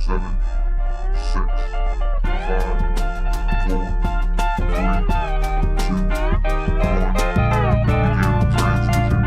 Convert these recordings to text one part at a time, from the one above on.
seven, six, five, four, three, two, one. Begin transmission.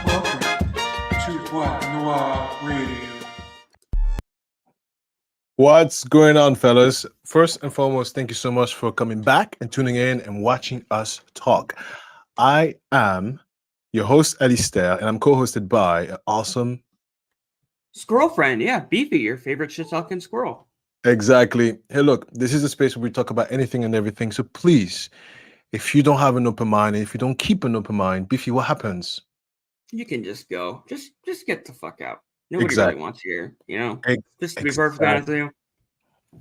Welcome to Black Noir Radio. What's going on, fellas? First and foremost, thank you so much for coming back and tuning in and watching us talk. I am your host, Alistair, and I'm co-hosted by an awesome. Squirrel friend, yeah, Beefy, your favorite shit talking squirrel. Exactly. Hey, look, this is a space where we talk about anything and everything. So please, if you don't have an open mind, if you don't keep an open mind, Beefy, what happens? You can just go. Just get the fuck out. Nobody Exactly. really wants you here, you know? Ex- Just to be perfectly honest with you.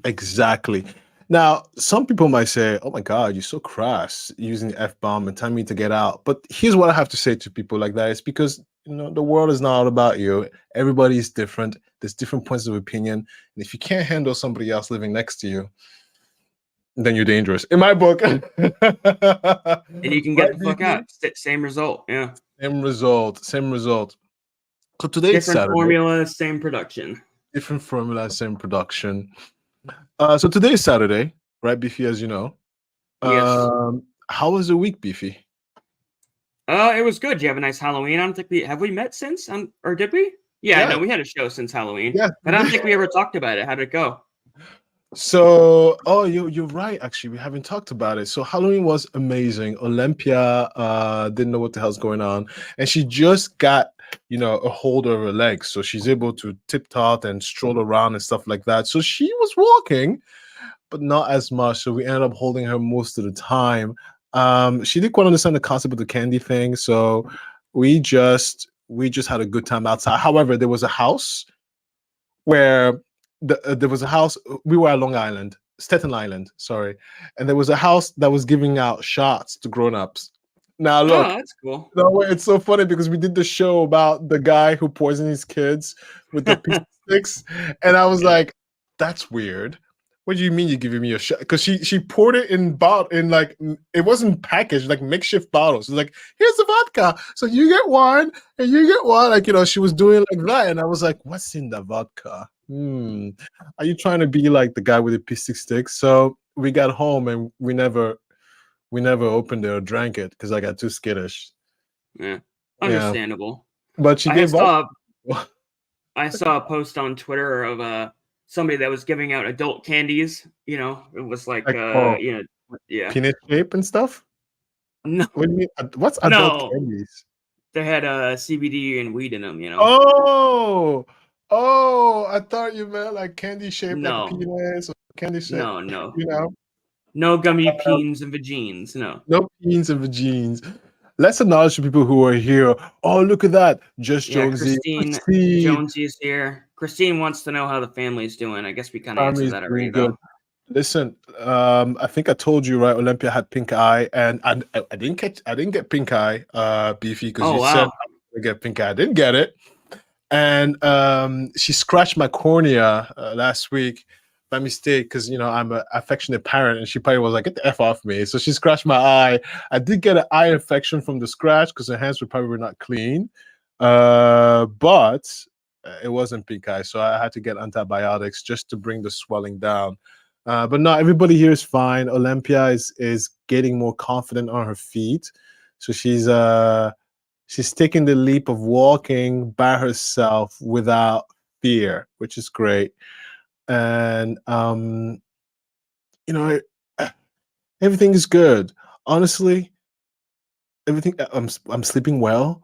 Exactly. Now, some people might say, "Oh my God, you're so crass using the F-bomb and telling me to get out." But here's what I have to say to people like that: it's because the world is not all about you. Everybody is different. There's different points of opinion, and if you can't handle somebody else living next to you, then you're dangerous. In my book, and you can get the fuck out. Same result, yeah. Same result. Same result. So today's Different Saturday. formula, same production. Different formula, same production. So today's Saturday, right, Beefy? As you know. Yes. How was the week, Beefy? It was good. Did you have a nice Halloween? I don't think we met since, or did we? Yeah, no, we had a show since Halloween. Yeah. But I don't think we ever talked about it. How'd it go? So, you're right. Actually, we haven't talked about it. So Halloween was amazing. Olympia didn't know what the hell's going on, and she just got a hold of her legs, so she's able to tip-tot and stroll around and stuff like that. So she was walking, but not as much. So we ended up holding her most of the time. She didn't quite understand the concept of the candy thing, so we just had a good time outside. However, there was a house where there was a house. We were at Long Island, Staten Island, sorry, and there was a house that was giving out shots to grown-ups. Now look, Oh, that's cool. it's so funny because we did the show about the guy who poisoned his kids with the pizza sticks, and I was like, "That's weird. What do you mean you're giving me a shot?" Because she poured it in like it wasn't packaged, like makeshift bottles. It's like, here's the vodka, so you get one and you get one. Like she was doing like that, and I was like, "What's in the vodka? Are you trying to be like the guy with the pizza sticks?" So we got home and we never opened it or drank it because I got too skittish. Yeah, understandable. But she gave up. I saw a post on Twitter of somebody that was giving out adult candies. It was like yeah, peanut shape and stuff. No, what do you mean? What's adult candies? They had CBD and weed in them. Oh, I thought you meant like candy shaped like penis or candy shaped. No. No gummy peens and vagines. No peens and vagines. Let's acknowledge the people who are here. Oh, look at that. Just Jonesy. Christine Jonesy is here. Christine wants to know how the family's doing. I guess we kind of answered that already, though. Listen, I think I told you, right? Olympia had pink eye, and I didn't get pink eye, Beefy, because said I get pink eye. I didn't get it. And she scratched my cornea last week by mistake because I'm an affectionate parent, and she probably was like, "Get the F off me." So she scratched my eye. I did get an eye infection from the scratch because her hands were not clean, but it wasn't pink eye, so I had to get antibiotics just to bring the swelling down. But no, everybody here is fine. Olympia is getting more confident on her feet, so she's taking the leap of walking by herself without fear, which is great. And everything is good. Honestly, everything. I'm sleeping well.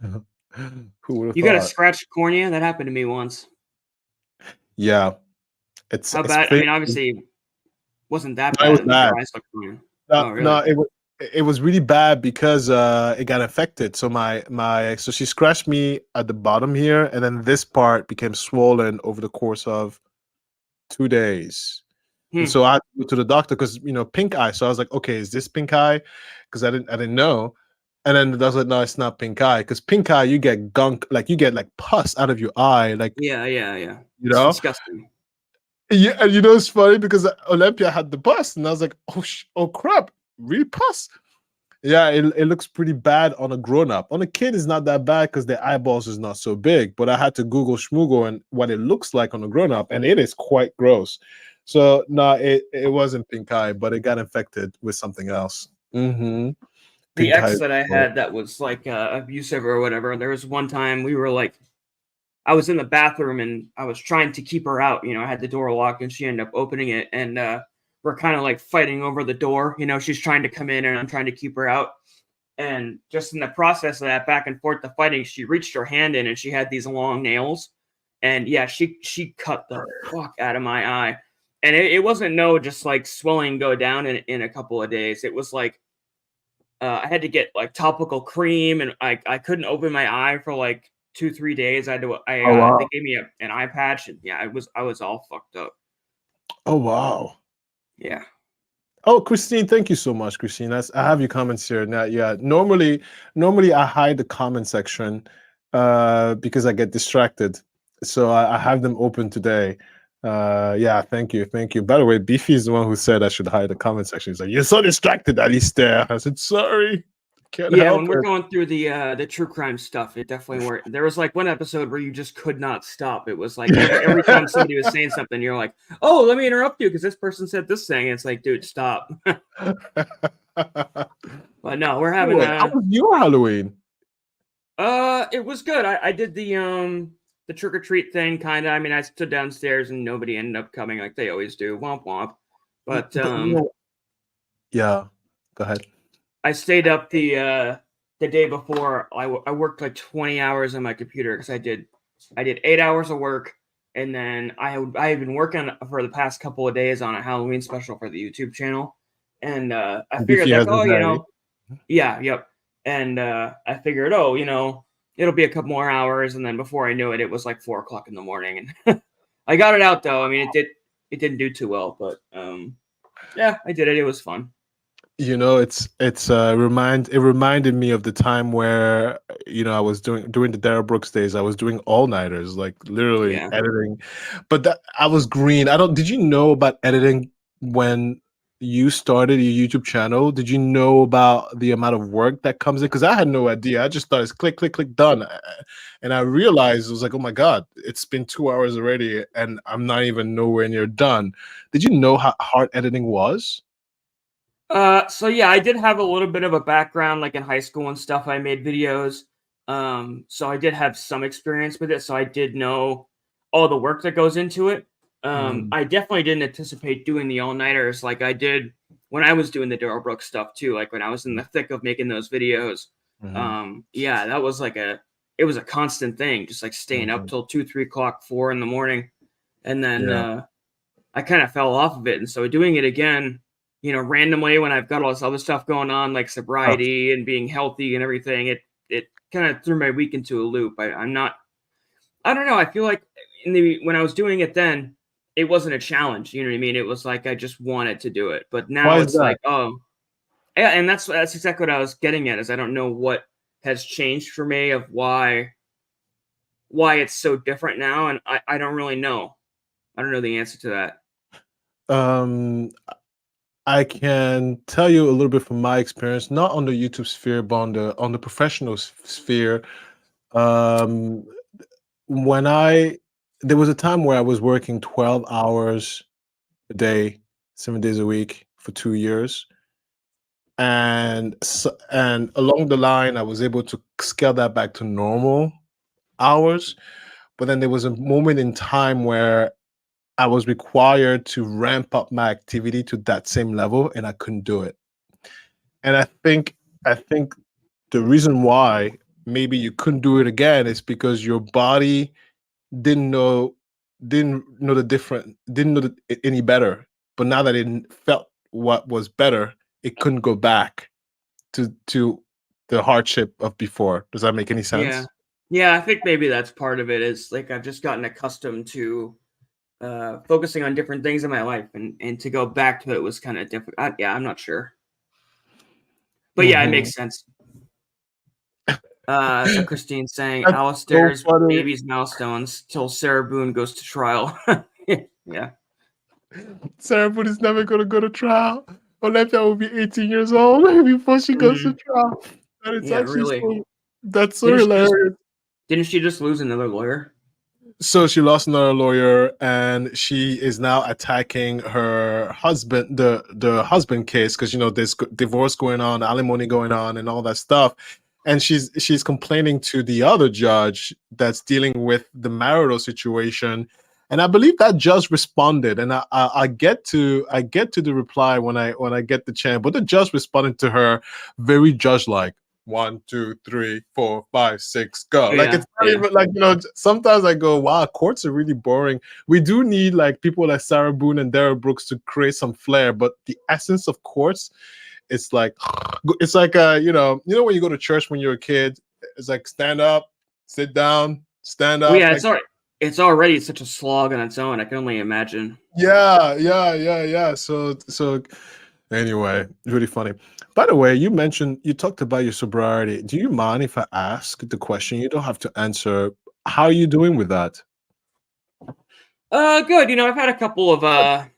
Who would have You got a scratched cornea? That happened to me once. Yeah. How bad? I mean, obviously, wasn't that bad. It was bad. Really? It was really bad because it got infected. So so she scratched me at the bottom here, and then this part became swollen over the course of 2 days. And so I had to go to the doctor because pink eye. So I was like, okay, is this pink eye? Because I didn't know. And then that's like, no, it's not pink eye, because pink eye you get gunk, like you get like pus out of your eye, like Yeah. you It's know. disgusting. Yeah, and you know it's funny because Olympia had the pus, and I was like, oh crap, really pus? Yeah, it looks pretty bad on a grown up. On a kid, it's not that bad because their eyeballs is not so big. But I had to Google Schmoogle and what it looks like on a grown up, and it is quite gross. So no, it wasn't pink eye, but it got infected with something else. The Pink eye. ex that I had that was like abusive or whatever. There was one time we were like, I was in the bathroom and I was trying to keep her out. You know, I had the door locked and she ended up opening it, and we're kind of like fighting over the door. You know, she's trying to come in and I'm trying to keep her out. And just in the process of that back and forth, the fighting, she reached her hand in and she had these long nails. And yeah, she cut the fuck out of my eye. And it wasn't no just like swelling go down in a couple of days. It was like I had to get like topical cream, and I couldn't open my eye for like 2-3 days. I had to Oh they wow. gave me an eye patch, and yeah, I was all fucked up. Oh wow. Yeah. Oh, Christine, thank you so much, Christine. I have your comments here now. Yeah, normally I hide the comment section because I get distracted. So I have them open today. Yeah, thank you. By the way, Beefy is the one who said I should hide the comment section. He's like, "You're so distracted, Alistair." I said, "Sorry, can't Yeah, help when we're it." going through the true crime stuff, it definitely worked. There was like one episode where you just could not stop. It was like every time somebody was saying something, you're like, "Oh, let me interrupt you because this person said this thing." And it's like, dude, stop. But no, we're having Anyway, how was your Halloween? it was good. I did the trick or treat thing kind of. I mean, I stood downstairs and nobody ended up coming like they always do. Womp womp. But Yeah, go ahead. I stayed up the day before. I worked like 20 hours on my computer because I did 8 hours of work, and then I had been working for the past couple of days on a Halloween special for the YouTube channel, and I figured Beefy like, has oh, his you day. know, yeah, yep, and I figured, oh, you know, it'll be a couple more hours, and then before I knew it, it was like 4 o'clock in the morning, and I got it out though. I mean, it didn't do too well, but yeah, I did it. It was fun. You know, it reminded me of the time where, you know, I was during the Dara Brooks days, I was doing all-nighters, like literally Yeah. editing. But I was green. Did you know about editing when you started your YouTube channel? Did you know about the amount of work that comes in? Because I had no idea. I just thought it's click, click, click, done. And I realized it was like, oh my God, it's been 2 hours already and I'm not even nowhere near done. Did you know how hard editing was? So yeah, I did have a little bit of a background, like in high school and stuff. I made videos. So I did have some experience with it. So I did know all the work that goes into it. I definitely didn't anticipate doing the all-nighters like I did when I was doing the Daryl Brooks stuff too. Like when I was in the thick of making those videos. Yeah, that was like it was a constant thing, just like staying up till 2, 3 o'clock, 4 in the morning. And then I kind of fell off of it. And so doing it again, you know, randomly when I've got all this other stuff going on, like sobriety and being healthy and everything, it kind of threw my week into a loop. I don't know. I feel like when I was doing it then, it wasn't a challenge. You know what I mean? It was like I just wanted to do it. But now Why is it's that? like, oh, yeah, and that's exactly what I was getting at. Is I don't know what has changed for me of why it's so different now, and I don't really know. I don't know the answer to that. I can tell you a little bit from my experience, not on the YouTube sphere, but on the professional sphere. Um, when there was a time where I was working 12 hours a day, 7 days a week for 2 years. And along the line, I was able to scale that back to normal hours. But then there was a moment in time where I was required to ramp up my activity to that same level, and I couldn't do it. And I think the reason why maybe you couldn't do it again is because your body didn't know didn't know any better. But now that it felt what was better, it couldn't go back to the hardship of before. Does that make any Yeah. sense? Yeah, I think maybe that's part of it is like I've just gotten accustomed to focusing on different things in my life, and to go back to it was kind of difficult. Yeah, I'm not sure. But yeah, it Mhm. makes sense. So Christine's saying That's so Alistair's funny. baby's milestones till Sarah Boone goes to trial. Yeah. Sarah Boone is never going to go to trial. Olympia will be 18 years old before she goes to Mhm. trial. And it's Yeah, actually really. that's so Didn't she just hilarious. didn't she just lose another lawyer? So she lost another lawyer, and she is now attacking her husband, the husband case, because there's divorce going on, alimony going on, and all that stuff. And she's complaining to the other judge that's dealing with the marital situation. And I believe that judge responded, and I get to the reply when I get the chance. But the judge responded to her very judge like. 1, 2, 3, 4, 5, 6, go. Like Yeah, it's not yeah. even like sometimes I go, wow, courts are really boring. We do need like people like Sarah Boone and Darrell Brooks to create some flair, but the essence of courts, it's like it's like when you go to church when you're a kid, it's like stand up, sit down, stand Well, up. yeah, Like it's already such a slog on its own. I can only imagine. yeah. So anyway, really funny. By the way, you talked about your sobriety. Do you mind if I ask the question? You don't have to answer. How are you doing with that? Good. I've had a couple of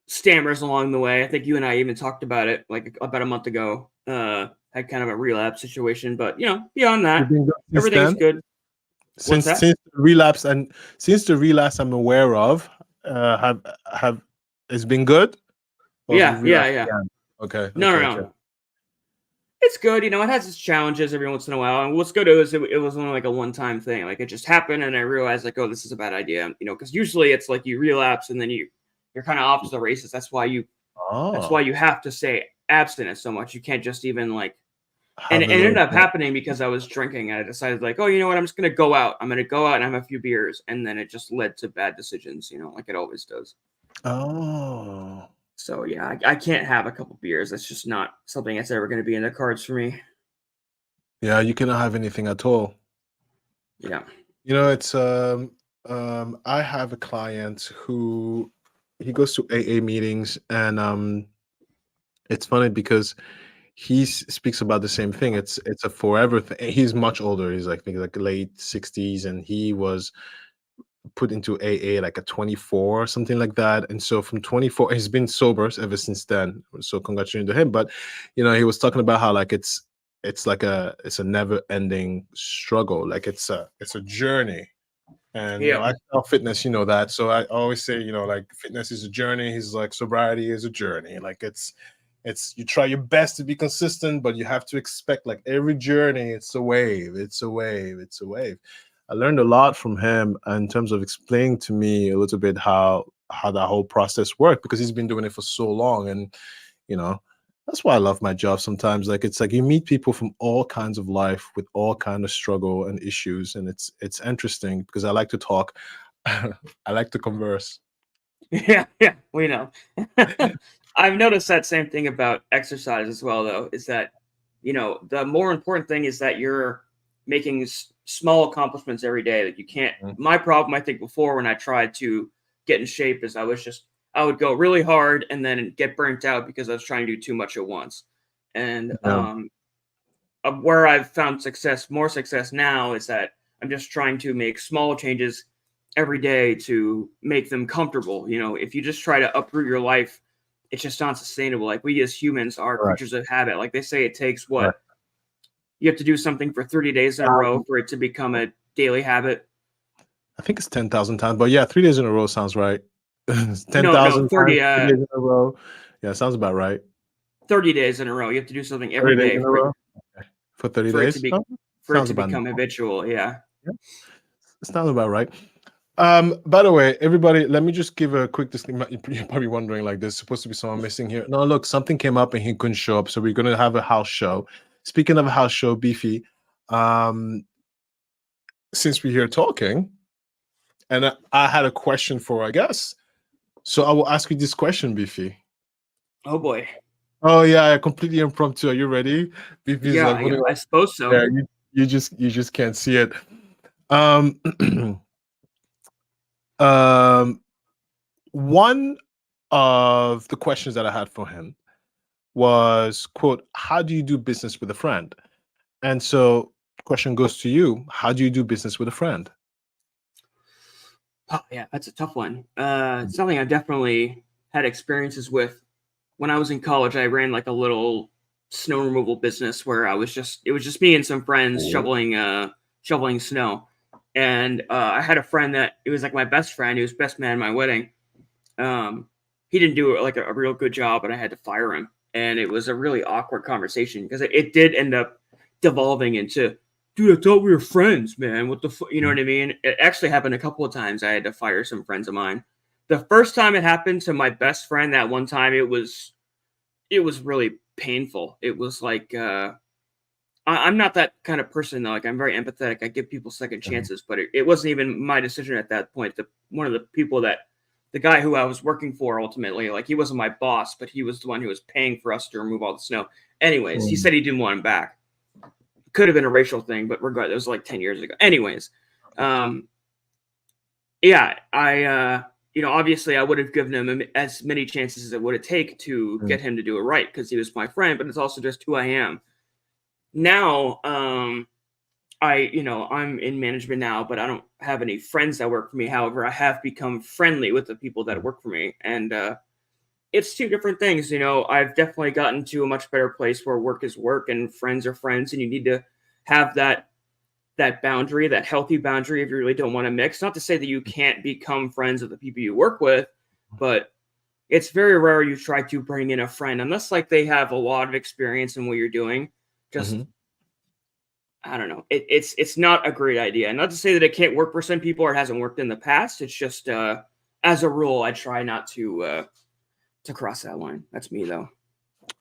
stammers along the way. I think you and I even talked about it like about a month ago. Had kind of a relapse situation, but beyond You've that, been good since everything's then? good. What's Since that? since the relapse and since the relapse I'm aware of, have it's been good? Or have you Yeah, yeah, relapsed yeah. again? Okay, No, no, okay. no. It's good. It has its challenges every once in a while. And what's good is it was only like a one-time thing. Like it just happened, and I realized like, oh, this is a bad idea. Because usually it's like you relapse and then you're kind of off to the races. That's why Oh, you have to stay abstinent so much. You can't just even like. And have it a ended little up bit. happening because I was drinking. And I decided like, oh, you know what? I'm just gonna go out. I'm gonna go out and have a few beers, and then it just led to bad decisions. Like it always does. Oh. So yeah, I can't have a couple beers. That's just not something that's ever going to be in the cards for me. Yeah, you cannot have anything at all. Yeah. It's I have a client who he goes to AA meetings, and it's funny because speaks about the same thing. It's a forever thing. He's much older. He's like, I think like late 60s, and he was put into AA like at 24 or something like that. And so from 24, he's been sober ever since then. So congratulations to him. But he was talking about how like it's a never ending struggle. Like it's a journey. And Yeah. I tell fitness, that. So I always say, like fitness is a journey. He's like sobriety is a journey. Like it's you try your best to be consistent, but you have to expect like every journey, it's a wave, it's a wave, it's a wave. I learned a lot from him in terms of explaining to me a little bit how that whole process worked, because he's been doing it for so long. And you know that's why I love my job sometimes. Like it's like you meet people from all kinds of life with all kind of struggle and issues, and it's interesting because I like to talk. I like to converse. Yeah. Yeah. We know. I've noticed that same thing about exercise as well, though, is that, the more important thing is that you're making small accomplishments every day. Like you can't, Mm. my problem, I think, before when I tried to get in shape is I would go really hard and then get burnt out because I was trying to do too much at once. And Yeah. where I've found more success now is that I'm just trying to make small changes every day to make them comfortable. If you just try to uproot your life, it's just not sustainable. Like we as humans are Right. creatures of habit. Like they say, it takes Right. you have to do something for 30 days in a row for it to become a daily habit. I think it's 10,000 times, but yeah, 3 days in a row sounds right. No, no, 10,000 times, 30, 3 days in a row. Yeah, sounds about right. 30 days in a row. You have to do something 30 every days day in a row? Okay. For 30 for it to days? be Oh, for it sounds to about become normal. habitual. Yeah. Yeah, sounds about right. By the way, everybody, let me just give a quick disclaimer. You're probably wondering, like, there's supposed to be someone missing here. No, look, something came up and he couldn't show up, so we're gonna have a house show. Speaking of a house show, Beefy, um, since we're here talking, and I had a question for our guests, so I will ask you this question, Beefy. Oh boy. Oh yeah, completely impromptu. Are you ready? Beefy is like Yeah, holding I on. suppose so. Yeah, you just can't see it. Um, um, one of the questions that I had for him was, quote, how do you do business with a friend? And so, question goes to you: how do you do business with a friend? Oh yeah, that's a tough one. It's something I've definitely had experiences with. When I was in college, I ran like a little snow removal business where it was just me and some friends shoveling snow. And I had a friend that it was like my best friend. He was best man at my wedding. Um, he didn't do like a real good job, and I had to fire him. And it was a really awkward conversation because it did end up devolving into, dude, I thought we were friends, man. What the you know what I mean? It actually happened a couple of times. I had to fire some friends of mine. The first time it happened to my best friend, that one time, it was really painful. It was like I'm not that kind of person though. Like I'm very empathetic. I give people second Mhm. chances, but it wasn't even my decision at that point. One of the people that the guy who I was working for ultimately, like he wasn't my boss, but he was the one who was paying for us to remove all the snow. Anyways, he Mm. said he didn't want him back. Could have been a racial thing, but regardless, it was like 10 years ago. Anyways, um, yeah, obviously I would have given him as many chances as it would have take to Mm. get him to do it right because he was my friend, but it's also just who I am. Now, I'm in management now, but I don't have any friends that work for me. However, I have become friendly with the people that work for me, and it's two different things. I've definitely gotten to a much better place where work is work and friends are friends, and you need to have that boundary, that healthy boundary if you really don't want to mix. Not to say that you can't become friends with the people you work with, but it's very rare you try to bring in a friend unless like they have a lot of experience in what you're doing. Just Mhm. I don't know. It's not a great idea. Not to say that it can't work for some people or it hasn't worked in the past. It's just as a rule, I try not to cross that line. That's me though.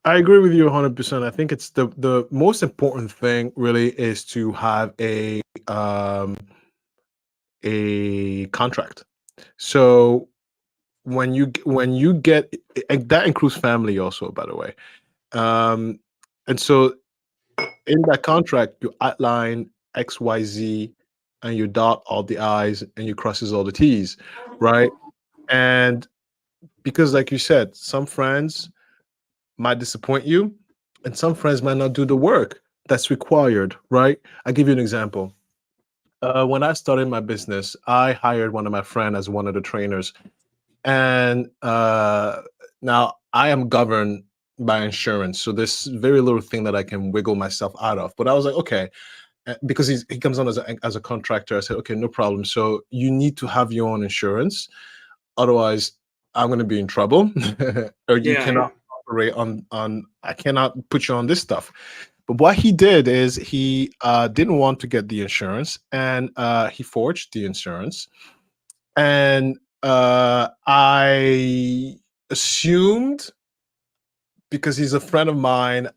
I agree with you 100%. I think it's the most important thing really is to have um a contract. So when you get, and that includes family also, by the way. Um and so in that contract you outline XYZ, and you dot all the I's and you crosses all the T's, right? And because like you said, some friends might disappoint you, and some friends might not do the work that's required, right? I'll give you an example. When I started my business, I hired one of my friends as one of the trainers. And now I am governed by insurance. So there's very little thing that I can wiggle myself out of. But I was like, okay, because he comes on as a contractor. I said, okay, no problem. So you need to have your own insurance. Otherwise, I'm going to be in trouble. Or you Yeah, yeah. cannot operate I cannot put you on this stuff. But what he did is he didn't want to get the insurance, and he forged the insurance. And I assumed, because he's a friend of mine,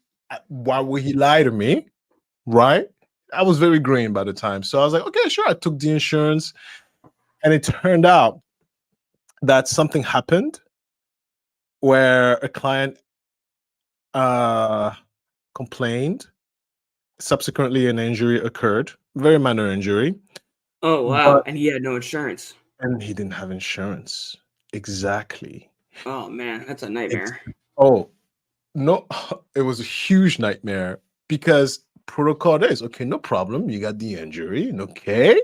why would he lie to me? Right? I was very green by the time. So I was like, okay, sure. I took the insurance. And it turned out that something happened where a client uh, complained. Subsequently, an injury occurred, very minor injury, Oh wow. but And he had no insurance. and he didn't have insurance. Exactly. Oh man, that's a Ex- nightmare. oh, no, it was a huge nightmare because protocol is okay, no problem. You got the injury, okay.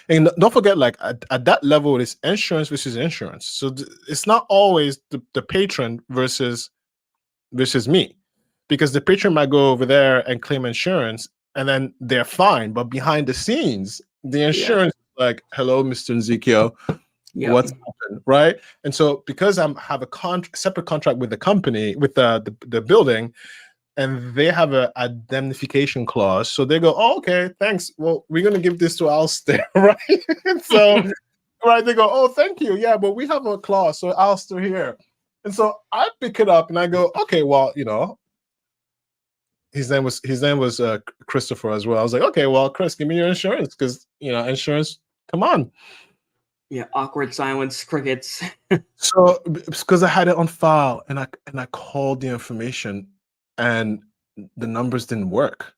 And don't forget, like at that level, it's insurance versus insurance. So it's not always the patron versus me, because the patron might go over there and claim insurance and then they're fine, but behind the scenes the Yeah. insurance is like, hello, Mr. Ezekiel, Yep. what's happened, right? And so because I'm have a separate contract with the company, with the building, and they have a indemnification clause, so they go, oh, okay, thanks, well, we're going to give this to Ulster. Right? So right, they go, oh, thank you, yeah, but we have a clause, so Ulster here. And so I pick it up and I go, okay, well, his name was Christopher as well. I was like, okay, well, Chris, give me your insurance, because insurance, come on. Yeah. Awkward silence, crickets. So because I had it on file, and I called the information, and the numbers didn't work,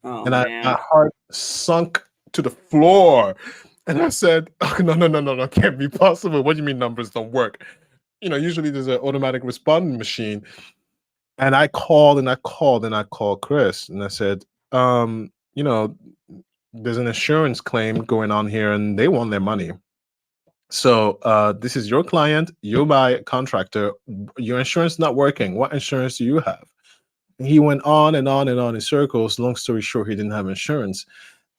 Oh and my man. heart sunk to the floor, and I said, oh, no, no, no, no, no, can't be possible. What do you mean numbers don't work? Usually there's an automatic responding machine. And I called and I called and I called Chris, and I said, you know, there's an insurance claim going on here, and they want their money. So this is your client, you buy a contractor, your insurance not working. What insurance do you have? And he went on and on and on in circles. Long story short, he didn't have insurance.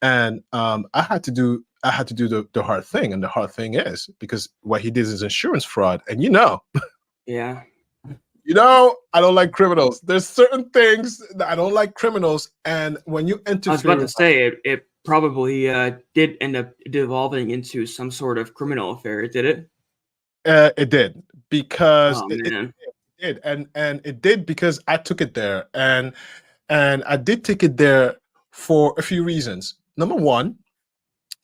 And I had to do the hard thing. And the hard thing is because what he did is insurance fraud. And Yeah. I don't like criminals. There's certain things that I don't like criminals. And when you interfere, I was about to say it probably did end up devolving into some sort of criminal affair, did it? It did because Oh it man. did, and it did because I took it there, and I did take it there for a few reasons. Number one,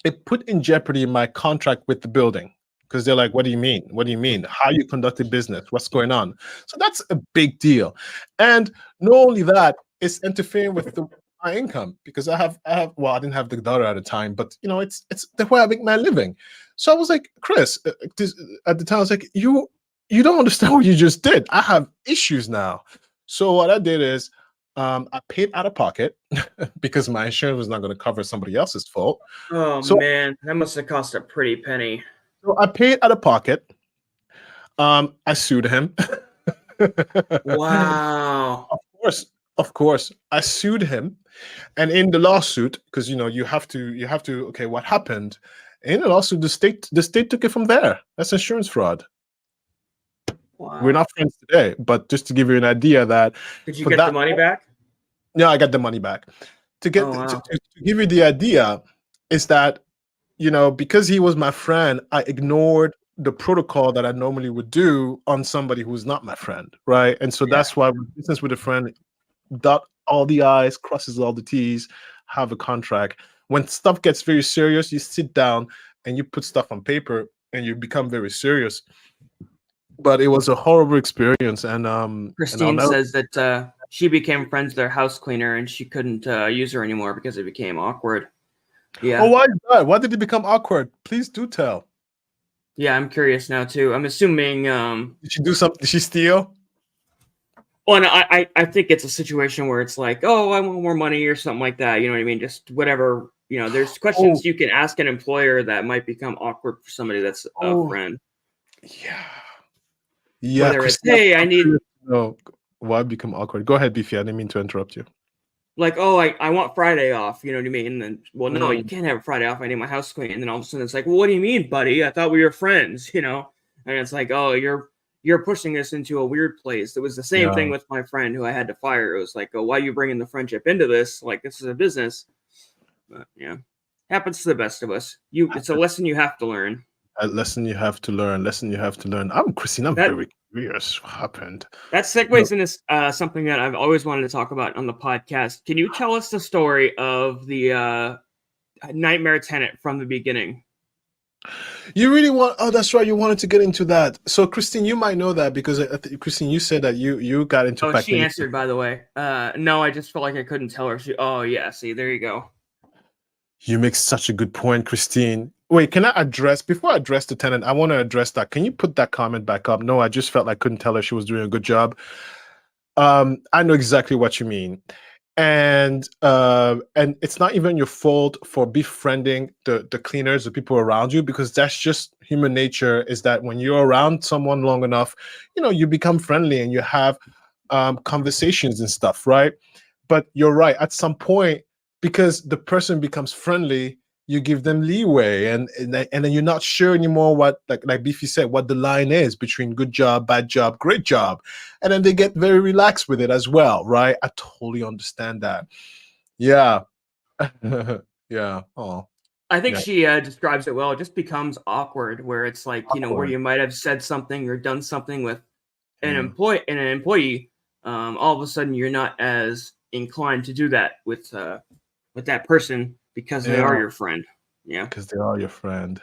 it put in jeopardy my contract with the building because they're like, "What do you mean? What do you mean? How you conducted business? What's going on?" So that's a big deal, and not only that, it's interfering with my income because I have well, I didn't have the daughter at the time, but it's the way I make my living. So I was like, Chris, at the time, I was like, you don't understand what you just did. I have issues now. So what I did is I paid out of pocket because my insurance was not going to cover somebody else's fault. Oh So, man, that must have cost a pretty penny. so I paid out of pocket. I sued him. Wow. Of course, I sued him, and in the lawsuit, because you have to okay, what happened? In the lawsuit, the state took it from there. That's insurance fraud. Wow. We're not friends today, but just to give you an idea that Did you for get that, the money back? yeah, I got the money back. To get Oh, wow. to give you the idea is that because he was my friend, I ignored the protocol that I normally would do on somebody who's not my friend, right? And so that's why with business with a friend, dot all the I's, crosses all the T's, have a contract. When stuff gets very serious, you sit down and you put stuff on paper and you become very serious. But it was a horrible experience, and Christine says that she became friends with their house cleaner and she couldn't use her anymore because it became awkward. Yeah. Oh, why is that? Why did it become awkward? Please do tell. Yeah, I'm curious now too. I'm assuming. Did she do something? Did she steal? Well, no, I think it's a situation where it's like, oh, I want more money or something like that. You know what I mean? Just whatever. There's questions you can ask an employer that might become awkward for somebody that's a friend. Yeah. Yeah. Whether it's, hey, I need. No, why become awkward? Go ahead, Beefy. I didn't mean to interrupt you. Like, oh, I want Friday off. You know what I mean? And then, well, no, you can't have a Friday off. I need my house clean. And then all of a sudden, it's like, well, what do you mean, buddy? I thought we were friends. And it's like, oh, you're pushing this into a weird place. It was the same thing with my friend who I had to fire. It was like, oh, why are you bringing the friendship into this? Like, this is a business. But yeah, happens to the best of us. It's a lesson you have to learn. A lesson you have to learn. Lesson you have to learn. I'm Christine. I'm very curious what happened. That segues into something that I've always wanted to talk about on the podcast. Can you tell us the story of the Nightmare Tenant from the beginning? You really want? Oh, that's right. You wanted to get into that. So, Christine, you might know that because Christine, you said that you got into. Oh, she answered, by the way. No, I just felt like I couldn't tell her. Oh, yeah. See, there you go. You make such a good point, Christine. Wait, can I address before I address the tenant? I want to address that. Can you put that comment back up? No, I just felt like I couldn't tell her she was doing a good job. I know exactly what you mean. And it's not even your fault for befriending the cleaners, the people around you, because that's just human nature. Is that when you're around someone long enough, you become friendly and you have conversations and stuff, right? But you're right. At some point, because the person becomes friendly, you give them leeway, and then you're not sure anymore what, like Beefy said, what the line is between good job, bad job, great job, and then they get very relaxed with it as well, right? I totally understand that. Yeah. Yeah. Oh, I think she describes it well. It just becomes awkward, where it's like where you might have said something or done something with an employee. All of a sudden, you're not as inclined to do that with that person because they are your friend. Yeah, because they are your friend.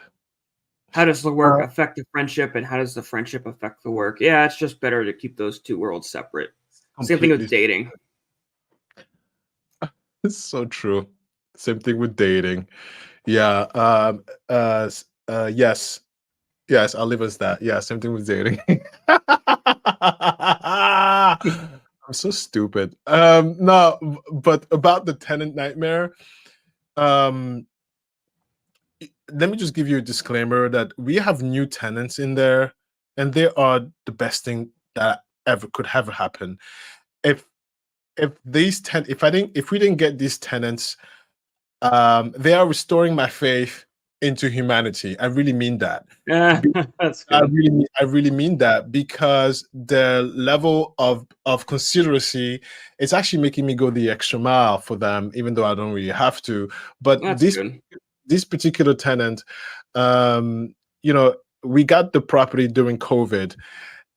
How does the work affect the friendship, and how does the friendship affect the work? Yeah, it's just better to keep those two worlds separate. Same thing with dating. It's so true. Same thing with dating. Yeah. Yes. Yes, I'll leave us that. Yeah, same thing with dating. I'm so stupid. No, but about the tenant nightmare, um, let me just give you a disclaimer that we have new tenants in there, and they are the best thing that ever could ever happen. If if we didn't get these tenants, they are restoring my faith into humanity. I really mean that. Yeah, that's good. I really mean that, because the level of consideracy, it's actually making me go the extra mile for them, even though I don't really have to. But That's good. this particular tenant, um, we got the property during COVID,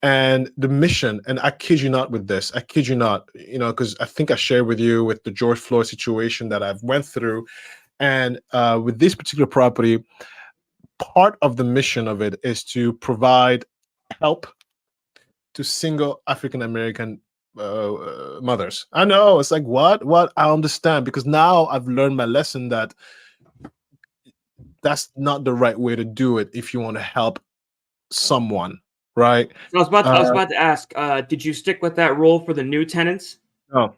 and the mission, and I kid you not with this, I kid you not, because I think I shared with you with the George Floyd situation that I've went through, and with this particular property, part of the mission of it is to provide help to single African American mothers. I know, it's like, what? I understand, because now I've learned my lesson that that's not the right way to do it if you want to help someone, right? So I was about to ask, did you stick with that rule for the new tenants? No,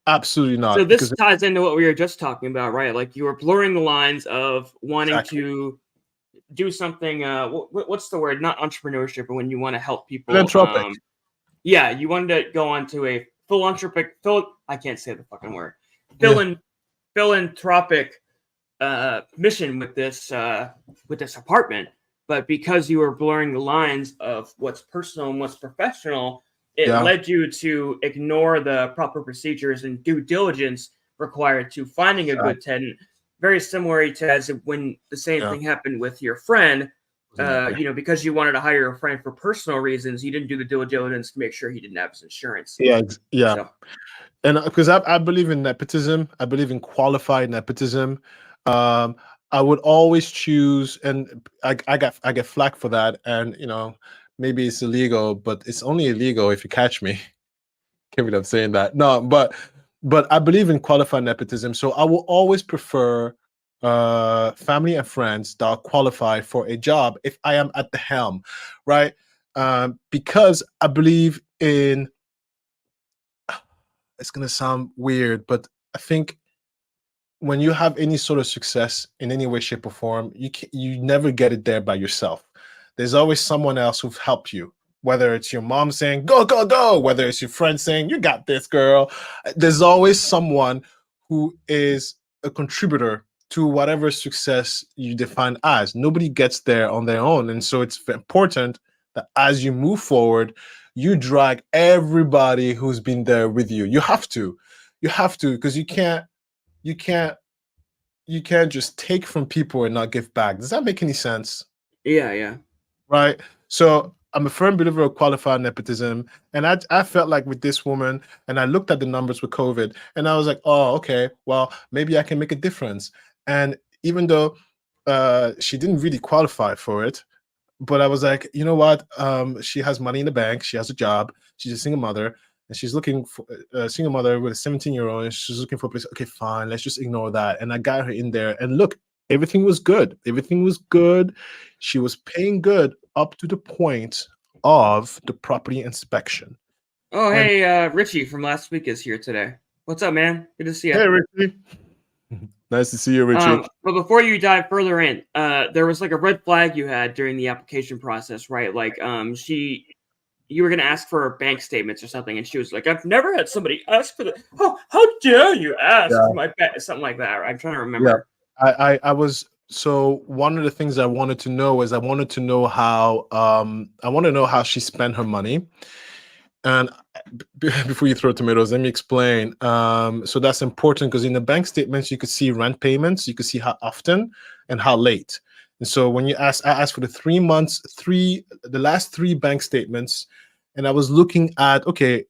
absolutely So not, this because ties into what we were just talking about, right? Like you were blurring the lines of wanting exactly. to do something. What's the word? Not entrepreneurship, but when you want to help people. Philanthropic. Yeah, you wanted to go on to a philanthropic. I can't say the fucking word. Yeah. Philanthropic mission with this apartment, but because you were blurring the lines of what's personal and what's professional, it Yeah. led you to ignore the proper procedures and due diligence required to finding a good tenant. Very similar to as when the same thing happened with your friend. Because you wanted to hire a friend for personal reasons, you didn't do the due diligence to make sure he didn't have his insurance. Yeah. So. And because I believe in nepotism, I believe in qualified nepotism. I would always choose, and I get flack for that, and maybe it's illegal, but it's only illegal if you catch me. Can't believe I'm saying that. No, but I believe in qualified nepotism, so I will always prefer family and friends that are qualified for a job if I am at the helm, right? Because I believe in. It's gonna sound weird, but I think when you have any sort of success in any way, shape, or form, you never get it there by yourself. There's always someone else who've helped you. Whether it's your mom saying "go, go, go," whether it's your friend saying "you got this, girl," there's always someone who is a contributor to whatever success you define as. Nobody gets there on their own, and so it's important that as you move forward, you drag everybody who's been there with you. You have to, because you can't just take from people and not give back. Does that make any sense? Yeah. Right. So I'm a firm believer of qualified nepotism, and I felt like with this woman, and I looked at the numbers with COVID, and I was like, oh, okay, well, maybe I can make a difference. And even though she didn't really qualify for it, but I was like, you know what? She has money in the bank. She has a job. She's a single mother, and she's looking for a single mother with a 17-year-old, and she's looking for a place. Okay, fine. Let's just ignore that. And I got her in there, and look, everything was good. Everything was good. She was paying good up to the point of the property inspection. Oh, hey, Richie from last week is here today. What's up, man? Good to see you. Hey, Richie. Nice to see you, Richie. But before you dive further in, there was like a red flag you had during the application process, right? Like, you were going to ask for bank statements or something, and she was like, "I've never had somebody ask for the. How dare you ask for my bank?" Something like that. Right? I'm trying to remember. Yeah, I was. So one of the things I wanted to know is I wanted to know how she spent her money. And before you throw tomatoes, let me explain. So that's important because in the bank statements, you could see rent payments, you could see how often and how late. And so when I asked for the last 3 bank statements, and I was looking at, okay,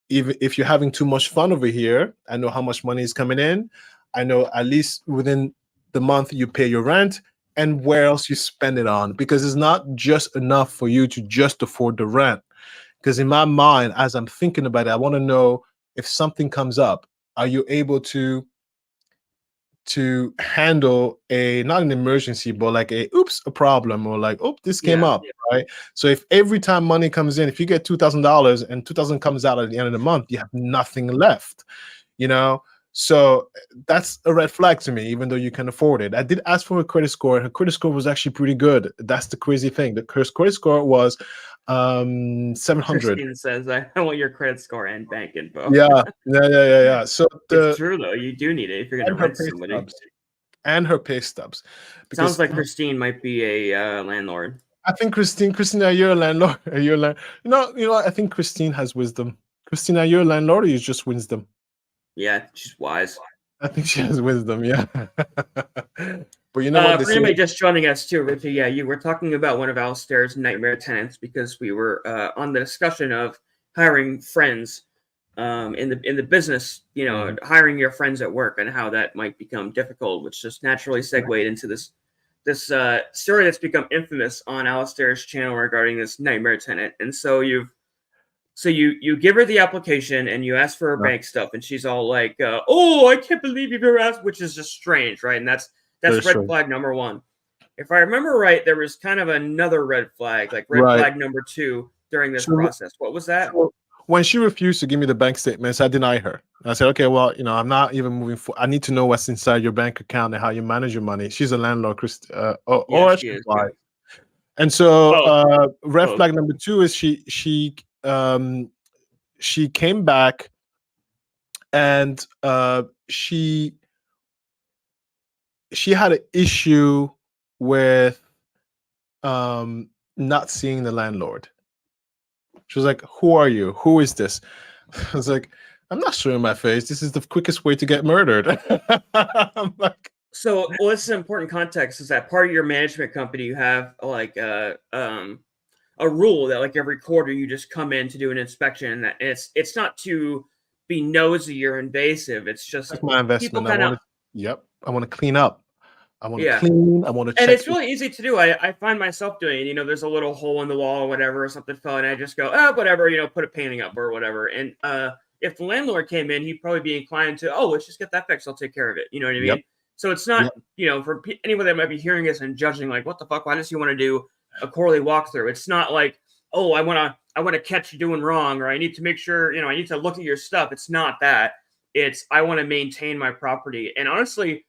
if you're having too much fun over here, I know how much money is coming in. I know at least within the month you pay your rent and where else you spend it on, because it's not just enough for you to just afford the rent. Because in my mind, as I'm thinking about it, I want to know if something comes up, are you able to to handle not an emergency, but like a problem, or like, this came up, right? So if every time money comes in, if you get $2,000 and 2,000 comes out at the end of the month, you have nothing left, you know. So that's a red flag to me, even though you can afford it. I did ask for a credit score, and her credit score was actually pretty good. That's the crazy thing. Her credit score was 700. Christine says, I want your credit score and bank info. Yeah. So it's true though. You do need it if you're going to rent somebody. And her pay stubs. Sounds like Christine might be a landlord. I think Christine, are you a landlord? Are you a landlord? You know, I think Christine has wisdom. Christine, are you a landlord, or you just wisdom? Yeah, she's wise. I think she has wisdom, yeah. But you know what? For anybody just joining us too, Richie, yeah, you were talking about one of Alistair's nightmare tenants because we were on the discussion of hiring friends in the business, you know, hiring your friends at work and how that might become difficult, which just naturally segued into this story that's become infamous on Alistair's channel regarding this nightmare tenant. And so you give her the application and you ask for her bank stuff, and she's all like, "Oh, I can't believe you've ever asked," which is just strange, right? And that's red flag number one. If I remember right, there was kind of another red flag, like flag number 2 during this process. What was that? When she refused to give me the bank statements, I denied her. I said, "Okay, well, you know, I'm not even moving forward. I need to know what's inside your bank account and how you manage your money." She's a landlord, she is. And so, red flag number 2 is she came back and she had an issue with not seeing the landlord. She was like, "Who are you? Who is this?" I was like, "I'm not showing my face. This is the quickest way to get murdered." I'm like, so, well, this is important context, is that part of your management company, you have like a rule that like every quarter you just come in to do an inspection, and that it's not to be nosy or invasive. It's just like my investment. I want to clean up. I want to clean. I want to check. And it's really easy to do. I find myself doing it. You know, there's a little hole in the wall or whatever, or something fell, and I just go, whatever, you know, put a painting up or whatever. And if the landlord came in, he'd probably be inclined to, let's just get that fixed. I'll take care of it. You know what I mean? So it's not, you know, for anyone that might be hearing this and judging, like, what the fuck? Why does he want to do a quarterly walkthrough? It's not like, I want to catch you doing wrong, or I need to make sure, you know, I need to look at your stuff. It's not that. It's I want to maintain my property. And honestly,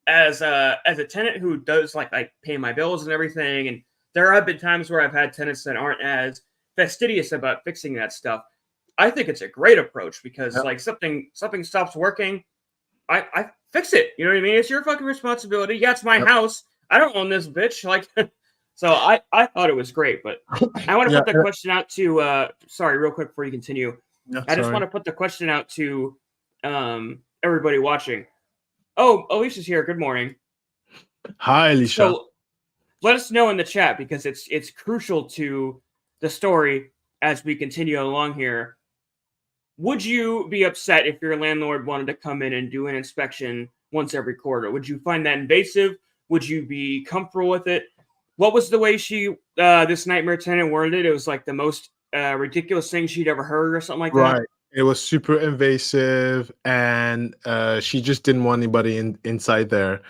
as a tenant who does like I pay my bills and everything, and there have been times where I've had tenants that aren't as fastidious about fixing that stuff. I think it's a great approach because like something stops working, I fix it. You know what I mean? It's your fucking responsibility. Yeah, it's my house. I don't own this bitch. Like, so I thought it was great, but I want to put the question out to sorry, real quick before you continue. I just want to put the question out to everybody watching. Oh, Alicia's here. Good morning. Hi, Alicia. So let us know in the chat because it's crucial to the story as we continue along here. Would you be upset if your landlord wanted to come in and do an inspection once every quarter? Would you find that invasive? Would you be comfortable with it? What was the way this nightmare tenant worded it? It was like the most ridiculous thing she'd ever heard or something like that? Right. It was super invasive, and she just didn't want anybody inside there.